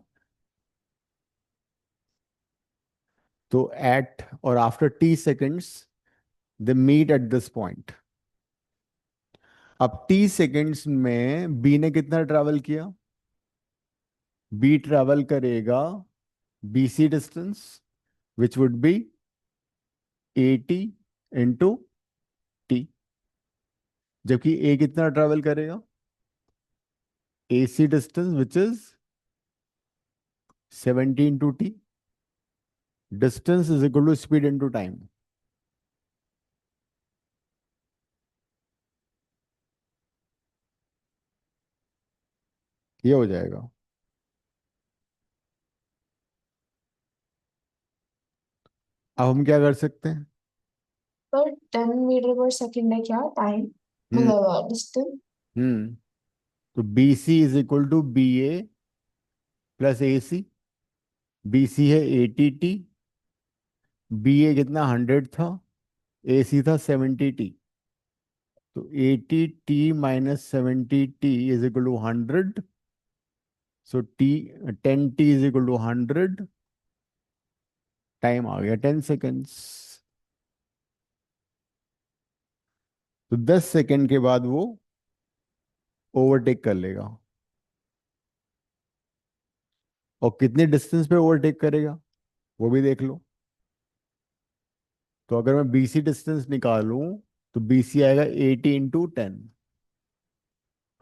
तो एट और after T seconds they meet at this point. अब टी सेकेंड्स में बी ने कितना ट्रैवल किया? बी ट्रैवल करेगा BC distance, which would be 80 into T. जबकि ए कितना ट्रैवल करेगा? AC distance which is 70 into T. Distance is equal to speed into time. ये हो जाएगा। अब हम क्या कर सकते हैं? पर 10 मीटर पर सेकंड है क्या टाइम, हम्म मतलब डिस्टेंस? हम्म तो BC is equal to BA plus AC। BC है 80T, BA कितना 100 था, AC था 70T। तो 80T minus 70T is equal to 100। So T 10T is equal to 100। Time आ गया 10 सेकेंड्स। तो 10 सेकेंड के बाद वो ओवरटेक कर लेगा। और कितने डिस्टेंस पे ओवरटेक करेगा वो भी देख लो। तो अगर मैं BC डिस्टेंस निकालूं तो BC आएगा 80 इंटू 10।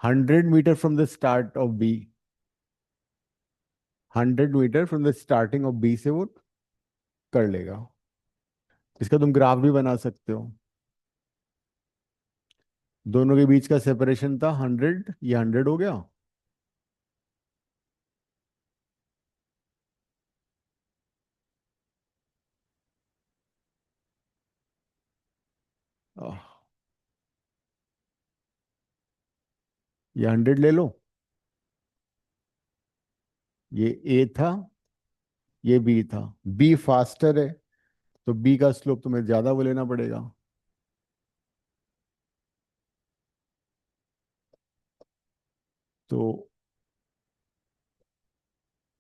100 metre from the start of B. 100 metre from the starting of B से वो कर लेगा। इसका तुम ग्राफ भी बना सकते हो। दोनों के बीच का सेपरेशन था 100, ये 100 हो गया। आह, ये 100 ले लो। ये A था, ये B था। B फास्टर है, तो B का स्लोप तुम्हें ज्यादा वो लेना पड़ेगा। तो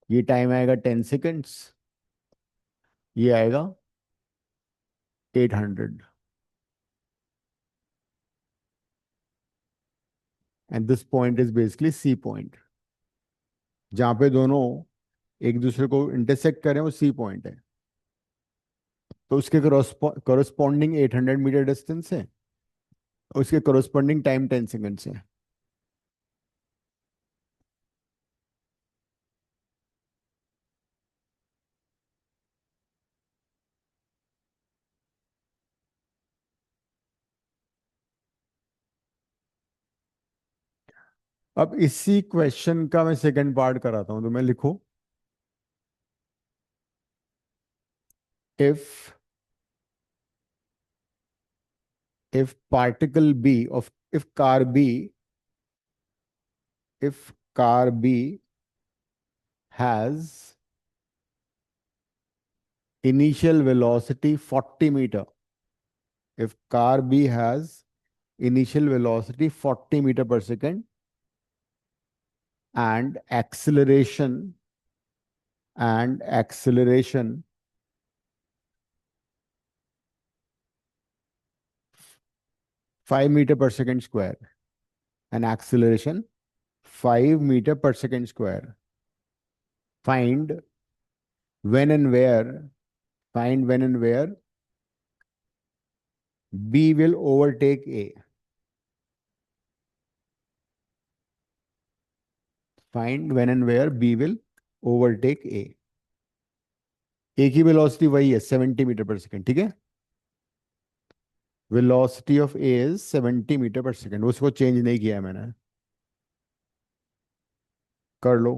ये टाइम आएगा 10 सेकेंड्स, ये आएगा 800। And this point is basically C point. जहां पे दोनों एक दूसरे को इंटरसेक्ट करें वो C पॉइंट है। तो उसके कॉरस्पॉन्डिंग 800 मीटर डिस्टेंस है, उसके कॉरस्पॉन्डिंग टाइम 10 सेकेंड्स है। अब इसी क्वेश्चन का मैं सेकंड पार्ट कराता हूं, तो मैं लिखो if particle B of if car B if car B has initial velocity 40 meter, if car B has initial velocity 40 meter per second and acceleration 5 meter per second square, and acceleration 5 meter per second square. Find when and where find when and where B will overtake A. Find when and where B will overtake A. A की velocity वही है 70 metre per second, ठीक है। Velocity of A is 70 metre per second, उसको change नहीं किया है मैंने। कर लो।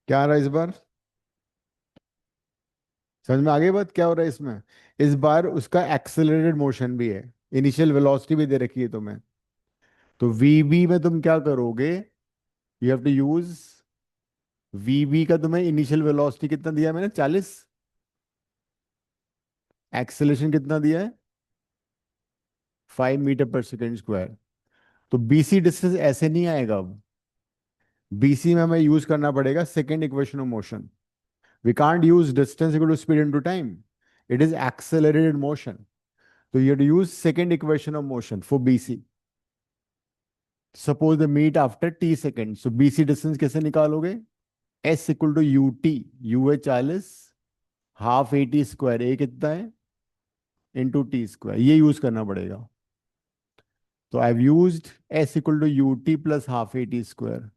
क्या आ रहा है इस बार? समझ में आ गई बात क्या हो रहा है इसमें? इस बार उसका एक्सेलरेटेड मोशन भी है, इनिशियल वेलोसिटी भी दे रखी है तुम्हें। तो वीबी में तुम क्या करोगे? यू हैव टू यूज वीबी का, तुम्हें इनिशियल वेलोसिटी कितना दिया है मैंने? 40। एक्सेलरेशन कितना दिया है? 5 मीटर पर सेकेंड स्क्वायर। तो बीसी डिस्टेंस ऐसे नहीं आएगा अब। बीसी में हमें यूज करना पड़ेगा second equation of motion. We can't use distance equal to speed into time, it is accelerated motion. तो you use second equation of motion for BC. Suppose the meet after t second, so BC distance कैसे निकालोगे? S equal to u t. U है 40, half a t square, a कितना है? Into t square, ये use करना पड़ेगा। तो I have used s equal to u t plus half a t square.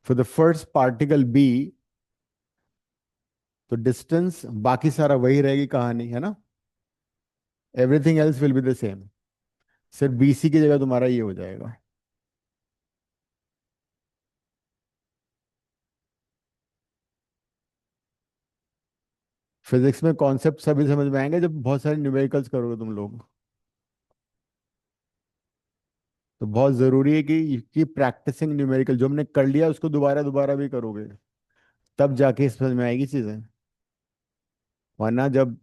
For the first particle B, तो distance बाकी सारा वही रहेगी कहानी, है ना? Everything else will be the same. सिर्फ बीसी की जगह तुम्हारा ये हो जाएगा। फिजिक्स में कॉन्सेप्ट सभी समझ में आएंगे जब बहुत सारे न्यूमेरिकल्स करोगे तुम लोग। तो बहुत जरूरी है कि प्रैक्टिसिंग न्यूमेरिकल जो हमने कर लिया उसको दोबारा दोबारा भी करोगे, तब जाके समझ में आएगी चीजें। वरना जब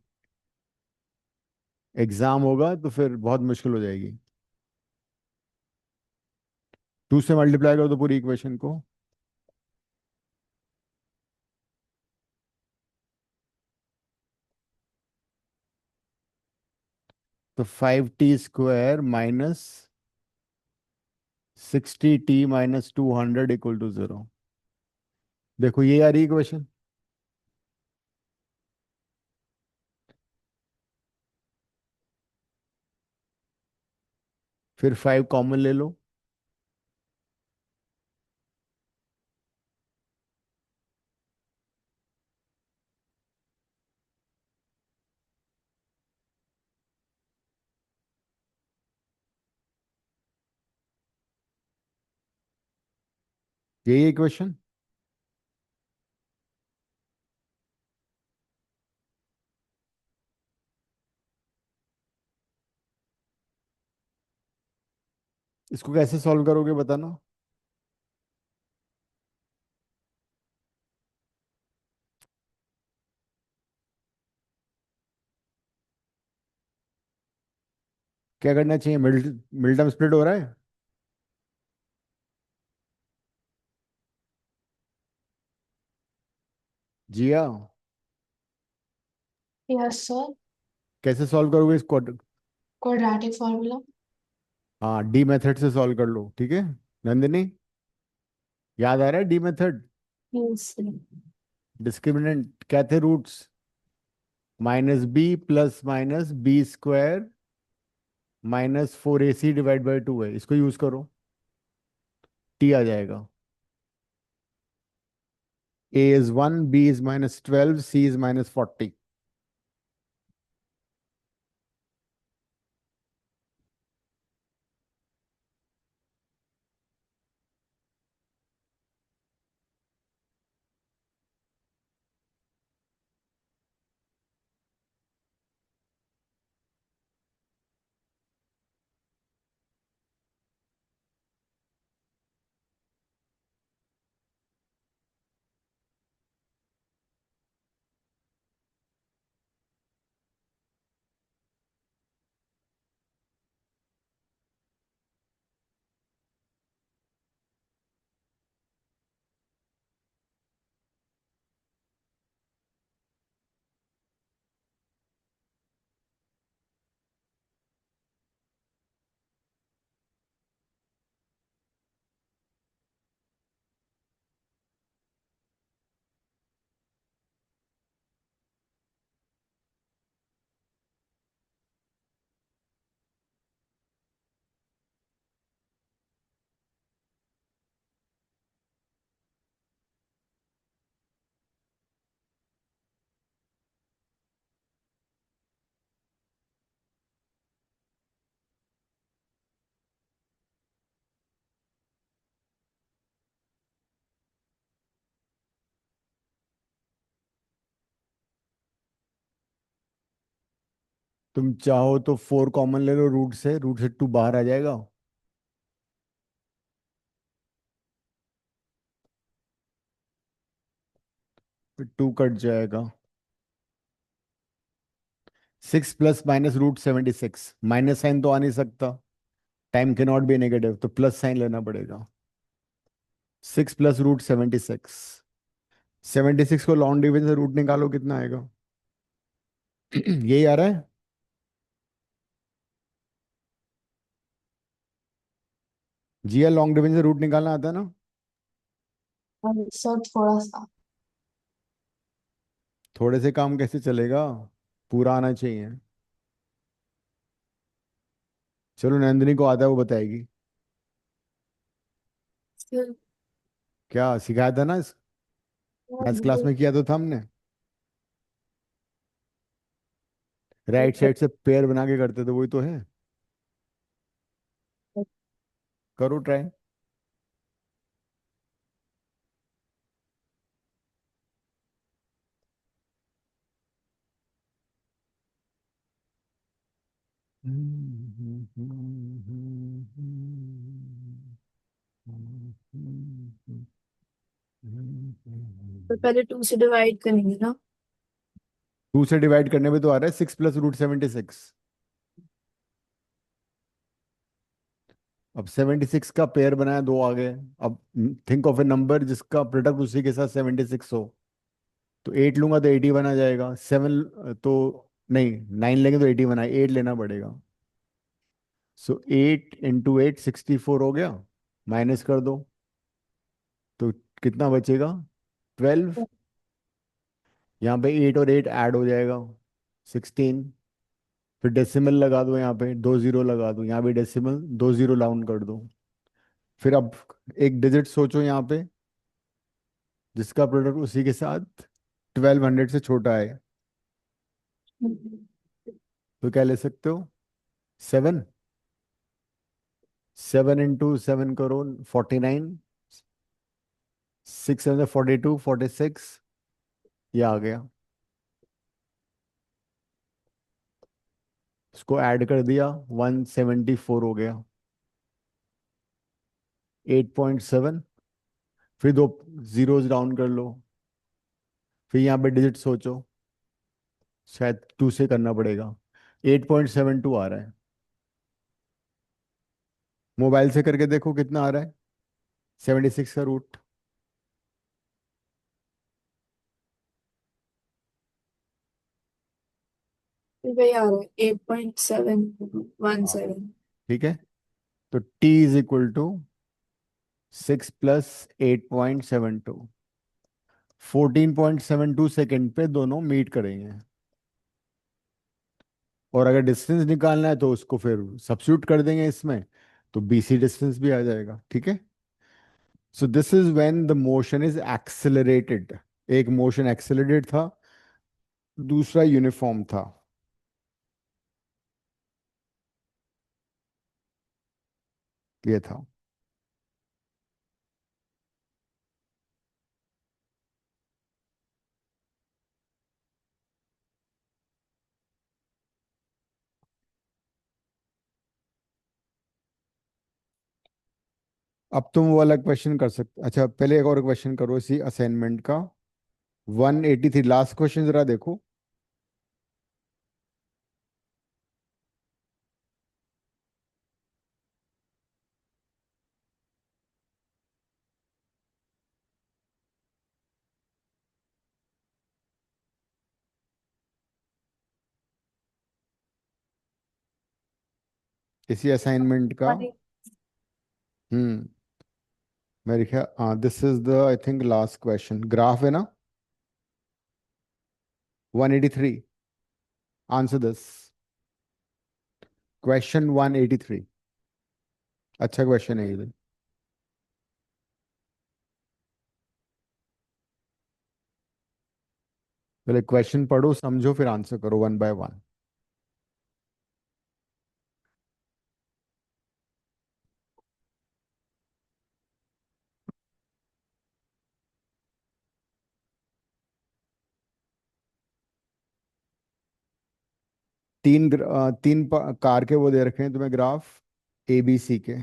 एग्जाम होगा तो फिर बहुत मुश्किल हो जाएगी। 2 से मल्टीप्लाई करो तो पूरी इक्वेशन को। तो 5t² minus 60t - 200 equal to 0। देखो ये आ रही इक्वेशन। फिर 5 कॉमन ले लो। यही इक्वेशन। इसको कैसे सॉल्व करोगे बताना। क्या करना चाहिए, मिड मिड टर्म स्प्लिट हो रहा है। जिया, यस सर। कैसे सॉल्व करोगे इसको। Quadratic formula. हाँ, डी मेथड से सॉल्व कर लो, ठीक है। नंदिनी, याद आ रहा है D method. Yes sir. Discriminant क्या थे रूट्स। -b + -b² -4ac/2 है, इसको यूज करो। टी आ जाएगा। a is 1, b is -12, c is -40। तुम चाहो तो 4 कॉमन ले लो रूट से, 2 बाहर आ जाएगा। फिर 2 कट जाएगा। 6 +- माइनस साइन तो आ नहीं सकता, टाइम के नॉट बी नेगेटिव, तो प्लस साइन लेना पड़ेगा। 6 + √76। 76 को लॉन्ग डिवीजन से रूट निकालो, कितना आएगा। यही आ रहा है। जी, लॉन्ग डिवीजन से रूट निकालना आता है ना। सर थोड़ा सा। थोड़े से काम कैसे चलेगा, पूरा आना चाहिए। चलो, नंदिनी को आता है, वो बताएगी। सर क्या सिखाया था ना, मैथ्स क्लास में किया तो था हमने। राइट साइड से पेयर बना के करते थे, वही तो है। करो ट्राई। तो पहले 2 से डिवाइड करेंगे ना। 2 से डिवाइड करने में तो आ रहा है 6 + √76। अब 76 का पेयर बनाया, दो आ गए। अब थिंक ऑफ ए नंबर जिसका प्रोडक्ट उसी के साथ 76 हो। तो 8 लूंगा तो 81 आ जाएगा। 7 तो नहीं, 9 लेंगे तो 81 आए, 8 लेना पड़ेगा। सो 8 × 8 64 हो गया। माइनस कर दो तो कितना बचेगा? 12। यहाँ पे 8 और 8 ऐड हो जाएगा, 16। फिर डेसिमल लगा दो, यहाँ पे 2 जीरो लगा दो, यहाँ भी डेसिमल 2 जीरो राउंड कर दो। फिर अब एक डिजिट सोचो यहाँ पे जिसका प्रोडक्ट उसी के साथ 1200 से छोटा है। तो क्या ले सकते हो? 7। 7 × 7 करो, 49। 6 × 7 = 42, 46। ये आ गया। इसको ऐड कर दिया, 174 हो गया। 8.7। फिर दो जीरोज डाउन कर लो। फिर यहाँ पे डिजिट सोचो, शायद 2 से करना पड़ेगा। 8.72 आ रहा है। मोबाइल से करके देखो कितना आ रहा है, 76 का रूट। वही आ रहा है, 8.717। हाँ, ठीक है। तो t = 6 + 8.72, 14.72 सेकेंड पे दोनों मीट करेंगे। और अगर डिस्टेंस निकालना है तो उसको फिर सब्स्टिट्यूट कर देंगे इसमें, तो BC डिस्टेंस भी आ जाएगा। ठीक है। So this is when the motion is accelerated. एक मोशन एक्सेलरेटेड था, दूसरा यूनिफॉर्म था। ये था। अब तुम वो वाला क्वेश्चन कर सकते। अच्छा, पहले एक और क्वेश्चन करो इसी असाइनमेंट का। 183 लास्ट क्वेश्चन जरा देखो। इसी असाइनमेंट का। हम्म मेरे ख्याल, हाँ, this is the I think last question. Graph है ना, 183। Answer this question 183। अच्छा क्वेश्चन है ये। पहले क्वेश्चन पढ़ो, समझो, फिर आंसर करो 1 बाय 1। कार के वो दे रखे हैं तुम्हें ग्राफ, ABC के।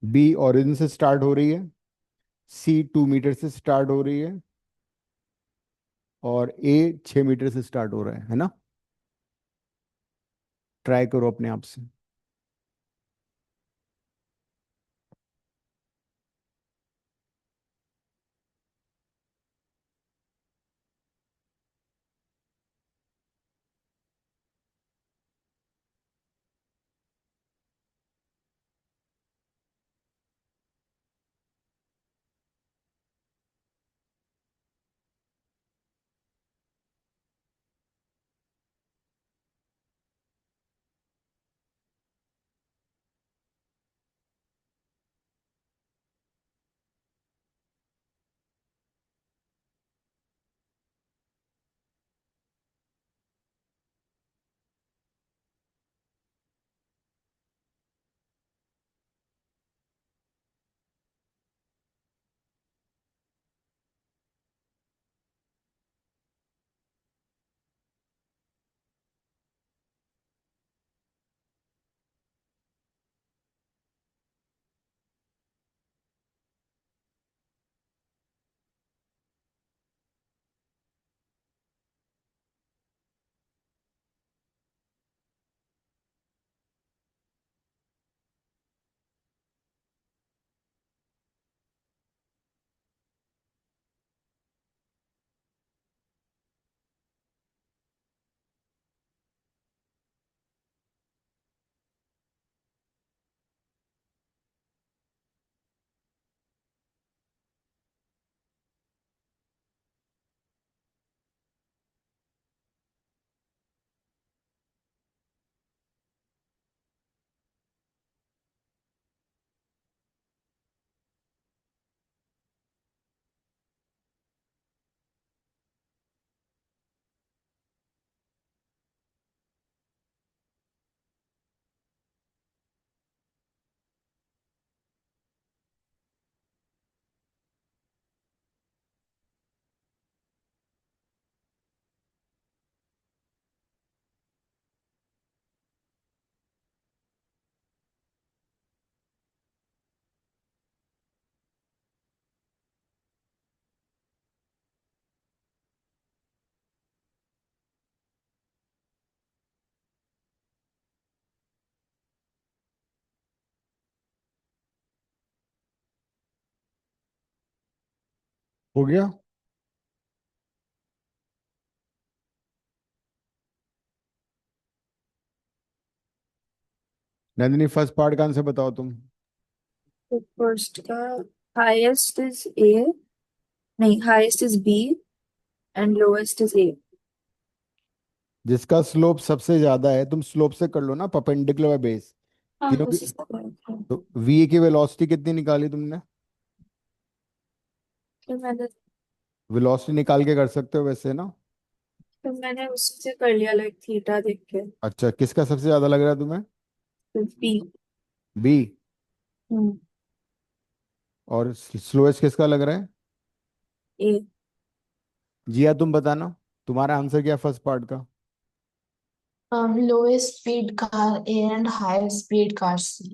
B ओरिजिन से स्टार्ट हो रही है, C 2 मीटर से स्टार्ट हो रही है, और A 6 मीटर से स्टार्ट हो रहा है ना? ट्राई करो अपने आप से। हो गया। नंदिनी फर्स्ट पार्ट का आंसर बताओ तुम। तो फर्स्ट का हाईएस्ट इज ए, नहीं highest is B and lowest is A. जिसका स्लोप सबसे ज्यादा है, तुम स्लोप से कर लो ना, परपेंडिकुलर बेस। हाँ तीनों की। उसी से करेक्ट है। तो वी की वेलोसिटी कितनी निकाली तुमने? फिर मैंने वेलोसिटी निकाल के कर सकते हो वैसे ना। फिर मैंने उसी से कर लिया लाइक थीटा देख के। अच्छा, किसका सबसे ज्यादा लग रहा है तुम्हें? फिर बी। बी। हम्म। और स्लोएस्ट किसका लग रहा है? ए। जिया तुम बताना, तुम्हारा आंसर क्या फर्स्ट पार्ट का? Lowest speed car A and highest speed car C.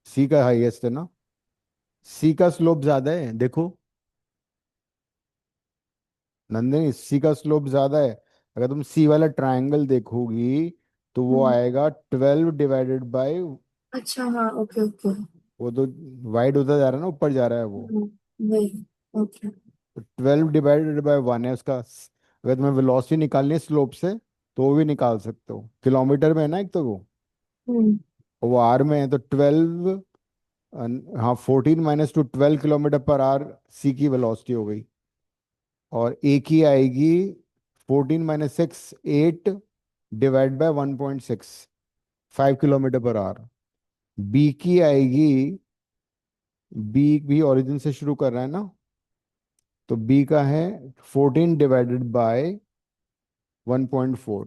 सी का हाईएस्ट है ना। सी का स्लोप ज्यादा है देखो। नंदिनी, सी का स्लोप ज्यादा है। अगर तुम सी वाला ट्रायंगल देखोगी तो वो हम्म। आएगा 12 डिवाइडेड बाय। अच्छा हाँ ओके ओके। वो तो वाइड होता जा रहा है ना, ऊपर जा रहा है वो। वही। ओके। 12 डिवाइडेड बाय 1 है उसका। अगर तुम्हें वेलोसिटी निकालनी है स्लोप से तो वो भी निकाल सकते हो, किलोमीटर में है ना एक तो वो। हम्म। और वो आर में है तो 12। हाँ, 14 - 2 12 किलोमीटर पर आवर सी की वेलोसिटी हो गई। और ए की आएगी 14 - 6 8 divide by 1.6, 5 kilometre per hour. B की आएगी, बी भी ओरिजिन से शुरू कर रहा है ना, तो बी का है 14 divided by 1.4,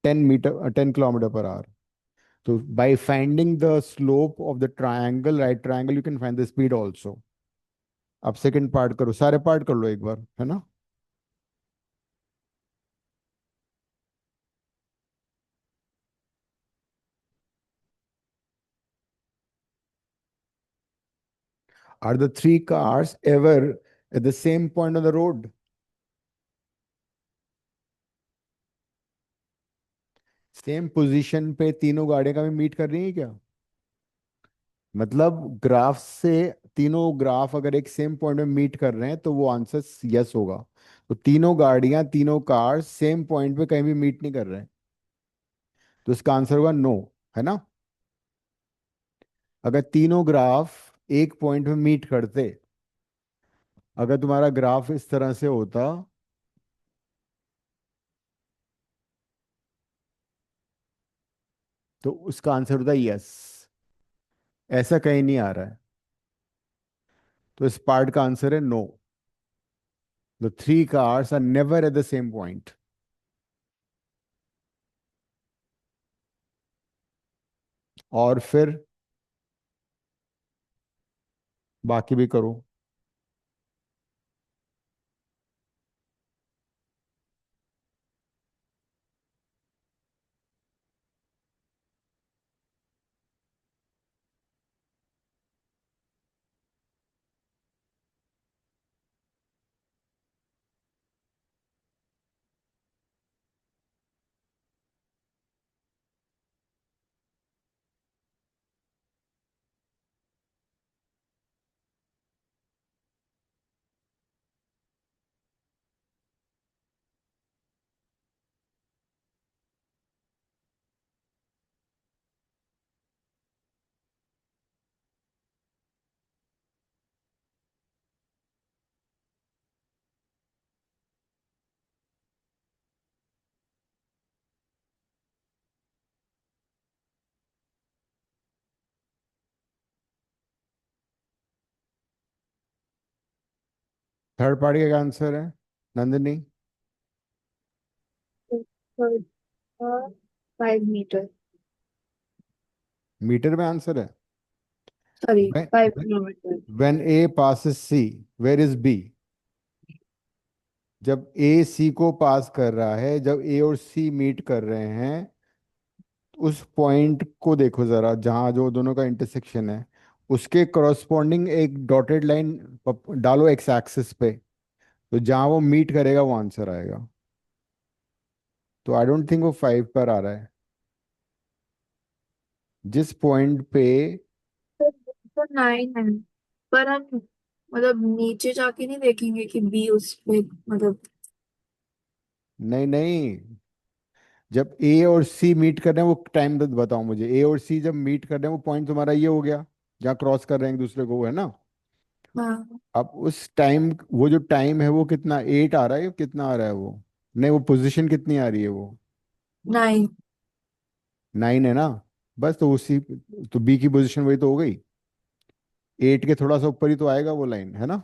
10 kilometre per our. तो by finding the slope of the triangle, right triangle, you can find the speed also. अब सेकंड पार्ट करो, सारे पार्ट कर लो एक बार, है ना। Are the three cars ever at the same point on the road? Same position पे तीनों गाड़ियां कभी मीट कर रही हैं क्या? मतलब ग्राफ से, तीनों ग्राफ अगर एक सेम पॉइंट में मीट कर रहे हैं तो वो आंसर यस होगा। तो तीनों गाड़ियां, तीनों कार सेम पॉइंट पे कहीं भी मीट नहीं कर रहे हैं, तो इसका आंसर होगा नो, है ना। अगर तीनों ग्राफ एक पॉइंट में मीट करते, अगर तुम्हारा ग्राफ इस तरह से होता तो उसका आंसर होता यस। ऐसा कहीं नहीं आ रहा है, तो इस पार्ट का आंसर है no. The three cars are never at the same point. और फिर बाकी भी करो। थर्ड पार्ट का आंसर है नंदिनी। थर्ड का 5 मीटर। मीटर में आंसर है। Sorry when 5 kilometre. when A passes C, where is B? जब ए सी को पास कर रहा है, जब ए और सी मीट कर रहे हैं, उस पॉइंट को देखो जरा, जहां जो दोनों का इंटरसेक्शन है, उसके करॉस्पॉन्डिंग एक डॉटेड लाइन डालो एक्स एक्सिस पे। तो जहां वो मीट करेगा वो आंसर आएगा। तो आई डोंट थिंक वो 5 पर आ रहा है। जिस पॉइंट पे, तो 9 है पर हम मतलब नीचे जाके नहीं देखेंगे कि बी उस पे मतलब। नहीं नहीं, जब ए और सी मीट कर रहे हैं वो टाइम बताओ मुझे। ए और सी जब मीट कर रहे हैं वो पॉइंट तुम्हारा ये हो गया जहाँ क्रॉस कर रहे हैं एक दूसरे को, वो है ना। हाँ। अब उस टाइम, वो जो टाइम है वो कितना, 8 आ रहा है, कितना आ रहा है वो, नहीं वो पोजीशन कितनी आ रही है वो, 9। 9 है ना। बस तो उसी, तो बी की पोजीशन वही तो हो गई, 8 के थोड़ा सा ऊपर ही तो आएगा वो लाइन, है ना।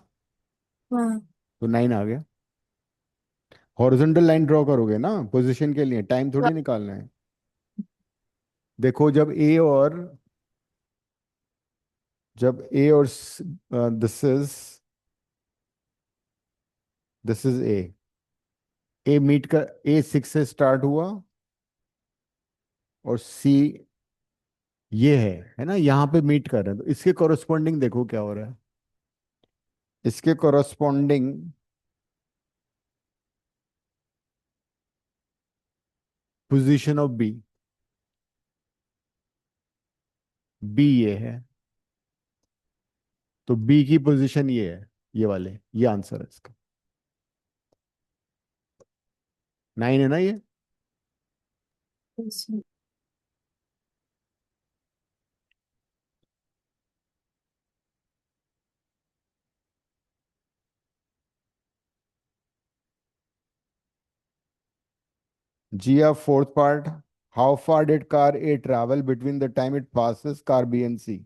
हाँ। तो 9 आ गया। हॉरिजॉन्टल लाइन ड्रॉ करोगे ना पोजीशन के लिए, टाइम थोड़ी निकालना है। देखो जब ए और दिस इज ए मीट कर, ए 6 से स्टार्ट हुआ और सी ये है ना, यहाँ पे मीट कर रहे हैं, तो इसके कोरोस्पोंडिंग देखो क्या हो रहा है। इसके corresponding position of B, B ये है, तो बी की पोजीशन ये है, ये वाले, ये आंसर है इसका। 9 है ना ये। जी आप fourth part, how far did car A travel between the time it passes car B and C.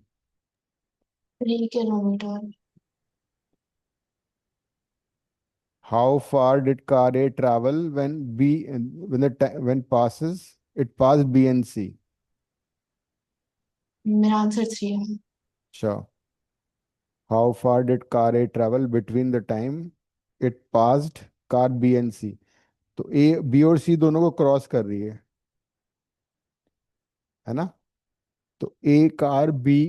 3 kilometre. How far did car A travel when when passes it passed B and C? मेरा answer 3 है। Sure. How far did car A travel between the time it passed car B and C? तो A B और सी दोनों को cross कर रही है ना। तो ए कार बी,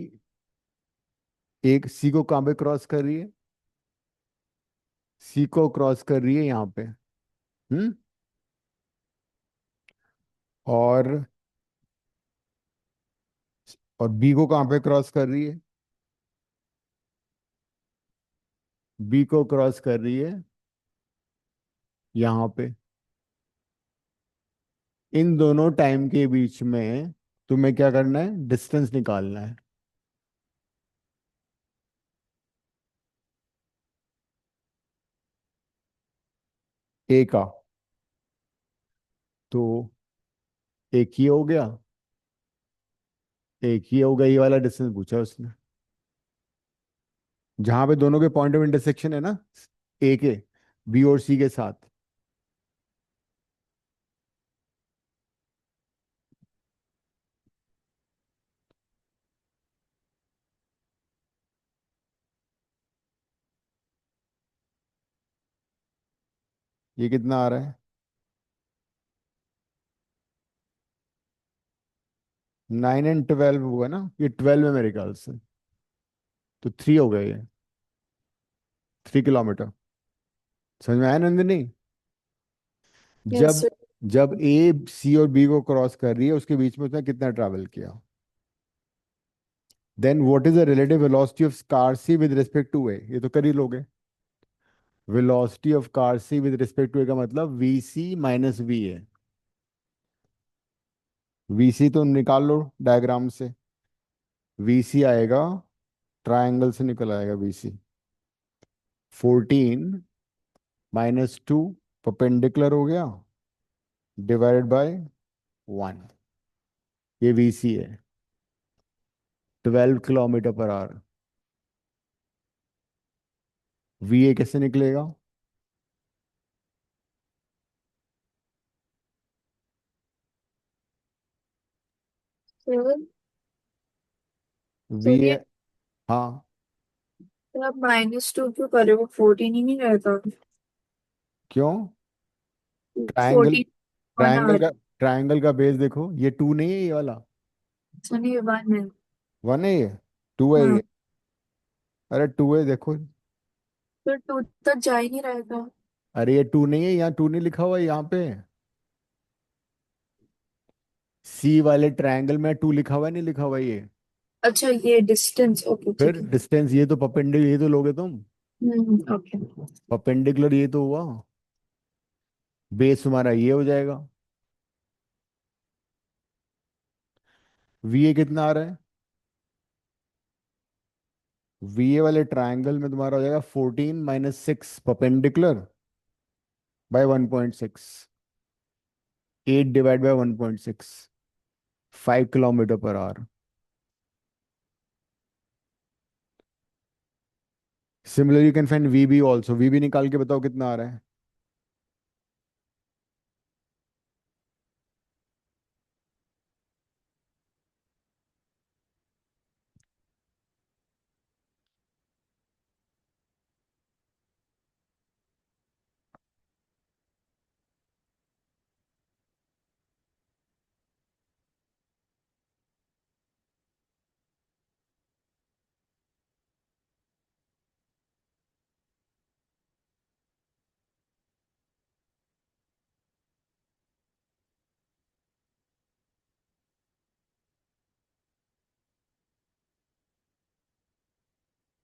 एक सी को कहाँ पे क्रॉस कर रही है, सी को क्रॉस कर रही है यहाँ पे। हम्म। और और बी को कहाँ पे क्रॉस कर रही है, बी को क्रॉस कर रही है यहाँ पे। इन दोनों टाइम के बीच में तुम्हें क्या करना है, डिस्टेंस निकालना है। ए का, तो एक ही हो गया, एक ही हो गया, ये वाला डिस्टेंस पूछा उसने, जहां पे दोनों के पॉइंट ऑफ इंटरसेक्शन है ना, ए के बी और सी के साथ। ये कितना आ रहा है, 9 एंड 12 हुआ ना, ये 12 है मेरे ख्याल से, तो 3 हो गया ये, 3 किलोमीटर। समझ में आया नंदिनी। यस जब सर। जब ए सी और बी को क्रॉस कर रही है उसके बीच में उसने कितना ट्रैवल किया। Then what is the relative velocity of car C with respect to A, ये तो कर ही लोगे। Velocity of car C with respect to A का मतलब वी सी माइनस वी है। वी सी तो निकाल लो डायग्राम से, वी सी आएगा, ट्रायंगल से निकल आएगा वी सी, 14 - 2 परपेंडिकुलर हो गया, डिवाइडेड बाय 1, ये वी सी है, 12 kilometre per our. V A कैसे निकलेगा, सर वी तो ये ए, हाँ। तो आप -2 क्यों कर रहे हो, 14 ही नहीं रहता। क्यों, ट्रायंगल, 14 वन ट्रायंगल आवर। का ट्रायंगल का बेस देखो, ये 2 नहीं है ये वाला, सनी 1 है। 1 है ये, 2 है हाँ। ये, अरे 2 है देखो। तो 2 तक जा ही नहीं रहेगा। अरे ये 2 नहीं है, यहाँ 2 नहीं लिखा हुआ है यहाँ पे, सी वाले ट्रायंगल में 2 लिखा हुआ है, नहीं लिखा हुआ है ये। अच्छा ये डिस्टेंस, ओके फिर ठीक है। डिस्टेंस, ये तो परपेंडिकुलर, ये तो लोगे तुम। ओके। परपेंडिकुलर ये तो हुआ, बेस हमारा ये हो जाएगा। वी ए कितना आ रहा है? वी ए वाले ट्रायंगल में तुम्हारा हो जाएगा 14 - 6 perpendicular by 1.6, 8 / 1.6, 5 km/h। Similarly you can find v B also. V B निकाल के बताओ कितना आ रहा है।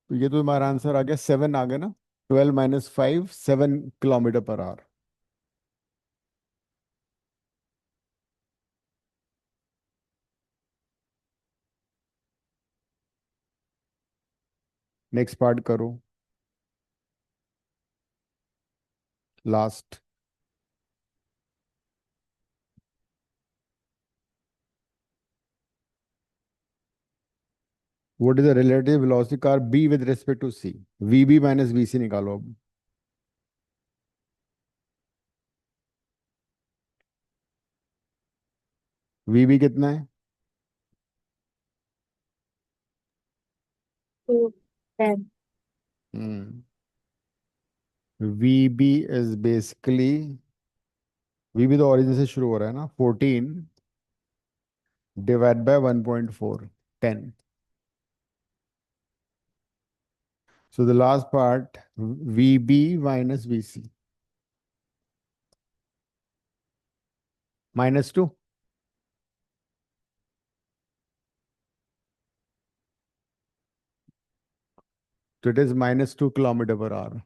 तो ये तो हमारा आंसर आ गया, 7 आ गया ना। 12 - 5, 7 km/h। नेक्स्ट पार्ट करो, last. What is the relative velocity car B with respect to C? V B minus v C निकालो अब। वी बी कितना है? 10। Hmm v B is basically, v B तो ओरिजिन से शुरू हो रहा है ना, 14 / 1.4, 10। So the last part, VB minus VC, -2. So it is -2 km/h।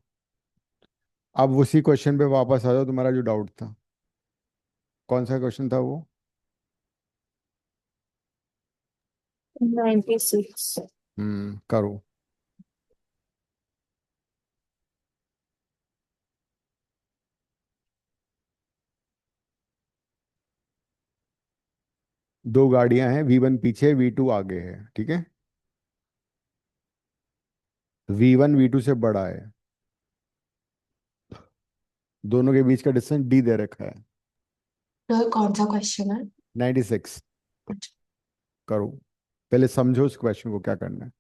अब उसी क्वेश्चन पे वापस आ जाओ, तुम्हारा जो डाउट था। कौन सा क्वेश्चन था वो? 96। करो। दो गाड़ियां हैं, V1 पीछे, V2 आगे है, ठीक है। V1 V2 से बड़ा है, दोनों के बीच का डिस्टेंस D दे रखा है। तो कौन सा क्वेश्चन है? 96। करो, पहले समझो उस क्वेश्चन को क्या करना है।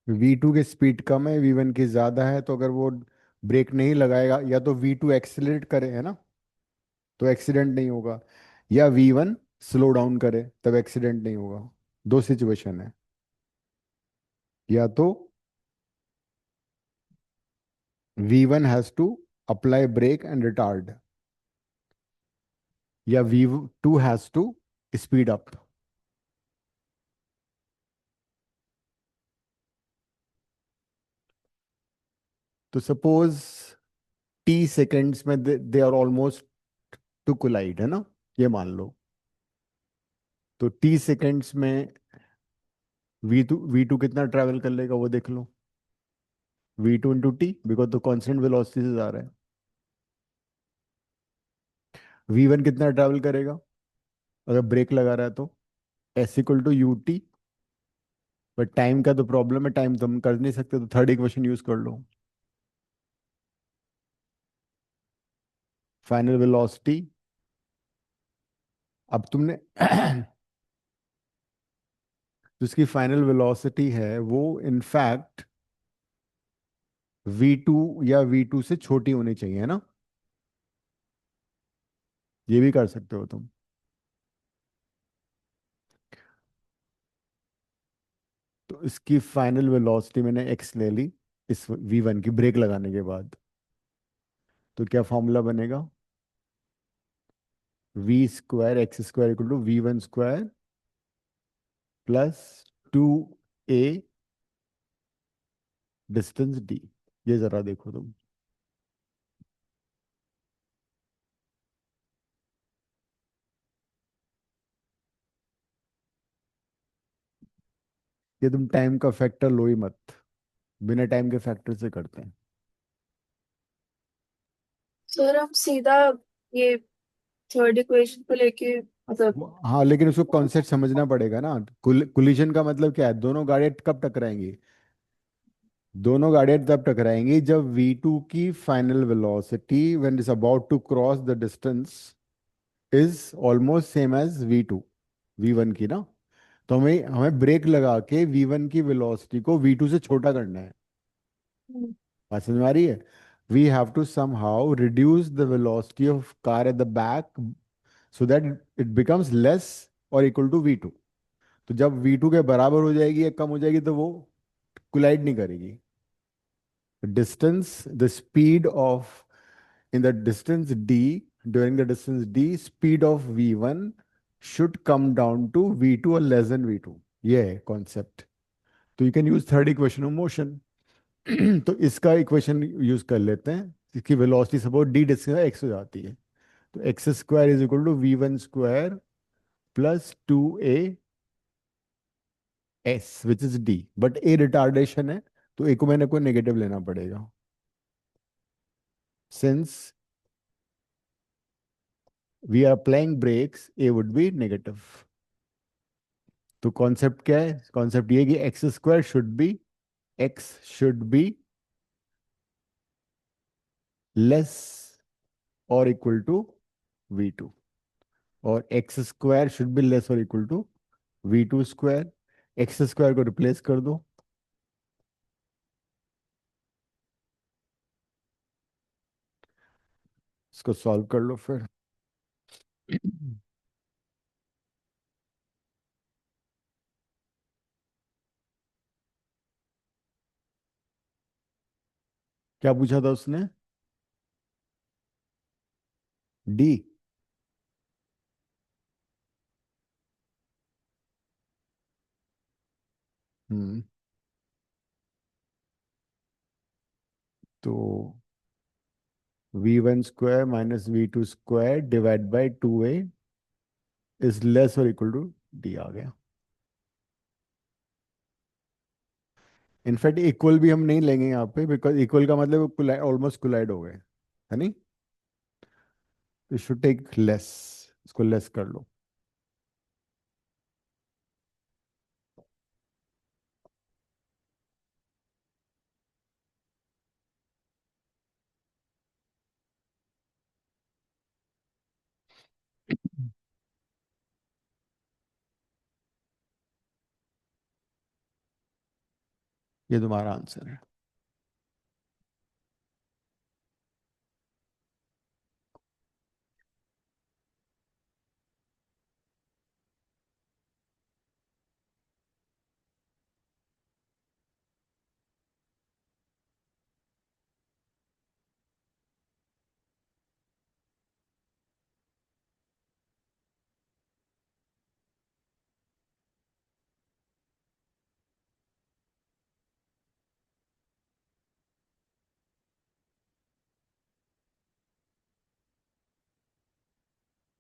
V2 की स्पीड कम है, V1 की ज्यादा है, तो अगर वो ब्रेक नहीं लगाएगा, या तो V2 एक्सीलरेट करे, है ना, तो एक्सीडेंट नहीं होगा, या V1 स्लो डाउन करे तब एक्सीडेंट नहीं होगा। दो सिचुएशन है, या तो V1 has to apply brake and retard, या V2 has to speed up. तो सपोज T सेकेंड्स में they are almost to collide, है ना, ये मान लो। तो T सेकेंड्स में वी टू कितना ट्रैवल कर लेगा वो देख लो। V2 × T, बिकॉज तो कांस्टेंट वेलोसिटी से जा रहा है। V1 कितना ट्रैवल करेगा अगर ब्रेक लगा रहा है तो, S = UT। बट टाइम का तो प्रॉब्लम है, टाइम तो हम कर नहीं सकते, तो थर्ड इक्वेशन यूज कर लो। फाइनल वेलोसिटी, अब तुमने जिसकी फाइनल वेलोसिटी है वो इनफैक्ट V2 या V2 से छोटी होनी चाहिए, है ना। ये भी कर सकते हो तुम। तो इसकी फाइनल वेलोसिटी मैंने x ले ली इस V1 की ब्रेक लगाने के बाद। तो क्या फॉर्मूला बनेगा, V²x² = V1² +2a distance d। ये जरा देखो तुम, ये तुम टाइम का फैक्टर लो ही मत, बिना टाइम के फैक्टर से करते हैं। सर हम सीधा ये थर्ड इक्वेशन को लेके मतलब हाँ, लेकिन उसको कॉन्सेप्ट समझना पड़ेगा ना। कुलिजन का मतलब क्या है, दोनों गाड़ियां कब टकराएंगी, दोनों गाड़ियां तब टकराएंगी जब V2 की final velocity when is about to cross the distance is almost same as V2, V1 की ना। तो हमें हमें ब्रेक लगा के V1 की वेलोसिटी को V2 से छोटा करना है। बात समझ में आ रही है। We have to somehow reduce the velocity of car at the back so that it becomes less और इक्वल टू V2। तो जब V2 के बराबर हो जाएगी या कम हो जाएगी तो वो कोलाइड नहीं करेगी। Distance, the speed of, in the distance d, during the distance d, speed of V1 should come down to V2 or less than V2। ये है कॉन्सेप्ट। तो you can use third equation of motion. तो इसका equation use कर लेते हैं, इसकी velocity suppose D distance x हो जाती है। तो x² = V1² +2a s which is d, but a retardation है तो a को मैंने कोई नेगेटिव लेना पड़ेगा, since we are applying brakes, a would be negative। तो कॉन्सेप्ट क्या है, कॉन्सेप्ट ये कि x² शुड बी लेस और इक्वल टू V2, और x² शुड बी लेस और इक्वल टू V2²। x² को रिप्लेस कर दो, इसको सॉल्व कर लो फिर। क्या पूछा था उसने, डी। हम्म तो V1² - V2² divide by 2a is less और इक्वल टू डी आ गया। इनफैक्ट इक्वल भी हम नहीं लेंगे यहाँ पे, बिकॉज इक्वल का मतलब ऑलमोस्ट कोलाइड हो गए, है नहीं। तो शुड टेक लेस, इसको लेस कर लो। ये तुम्हारा आंसर है।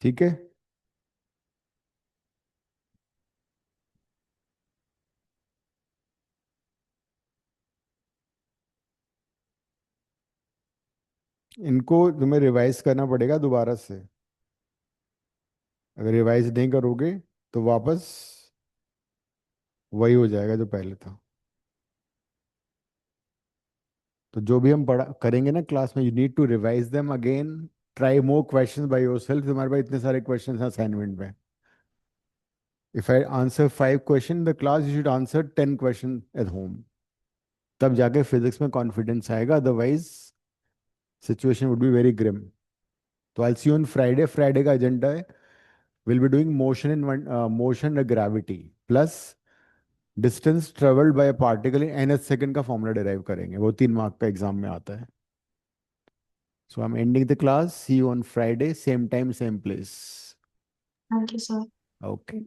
ठीक है। इनको तुम्हें रिवाइज करना पड़ेगा दोबारा से। अगर रिवाइज नहीं करोगे तो वापस वही हो जाएगा जो पहले था। तो जो भी हम पढ़ा करेंगे ना क्लास में, you need to revise them again. Try more questions by yourself. तुम्हारे पास इतने सारे क्वेश्चंस हैं असाइनमेंट में। If I answer 5 question in the class, you should answer 10 question at home. तब जाके फिजिक्स में कॉन्फिडेंस आएगा, otherwise situation would be very grim. तो I see you on Friday. Friday का एजेंडा है, will be doing motion in motion gravity plus distance travelled by particle in nth second का formula derive करेंगे। वो 3 mark का exam में आता है। So I am ending the class. See you on Friday, same time same place. Thank you sir. Okay.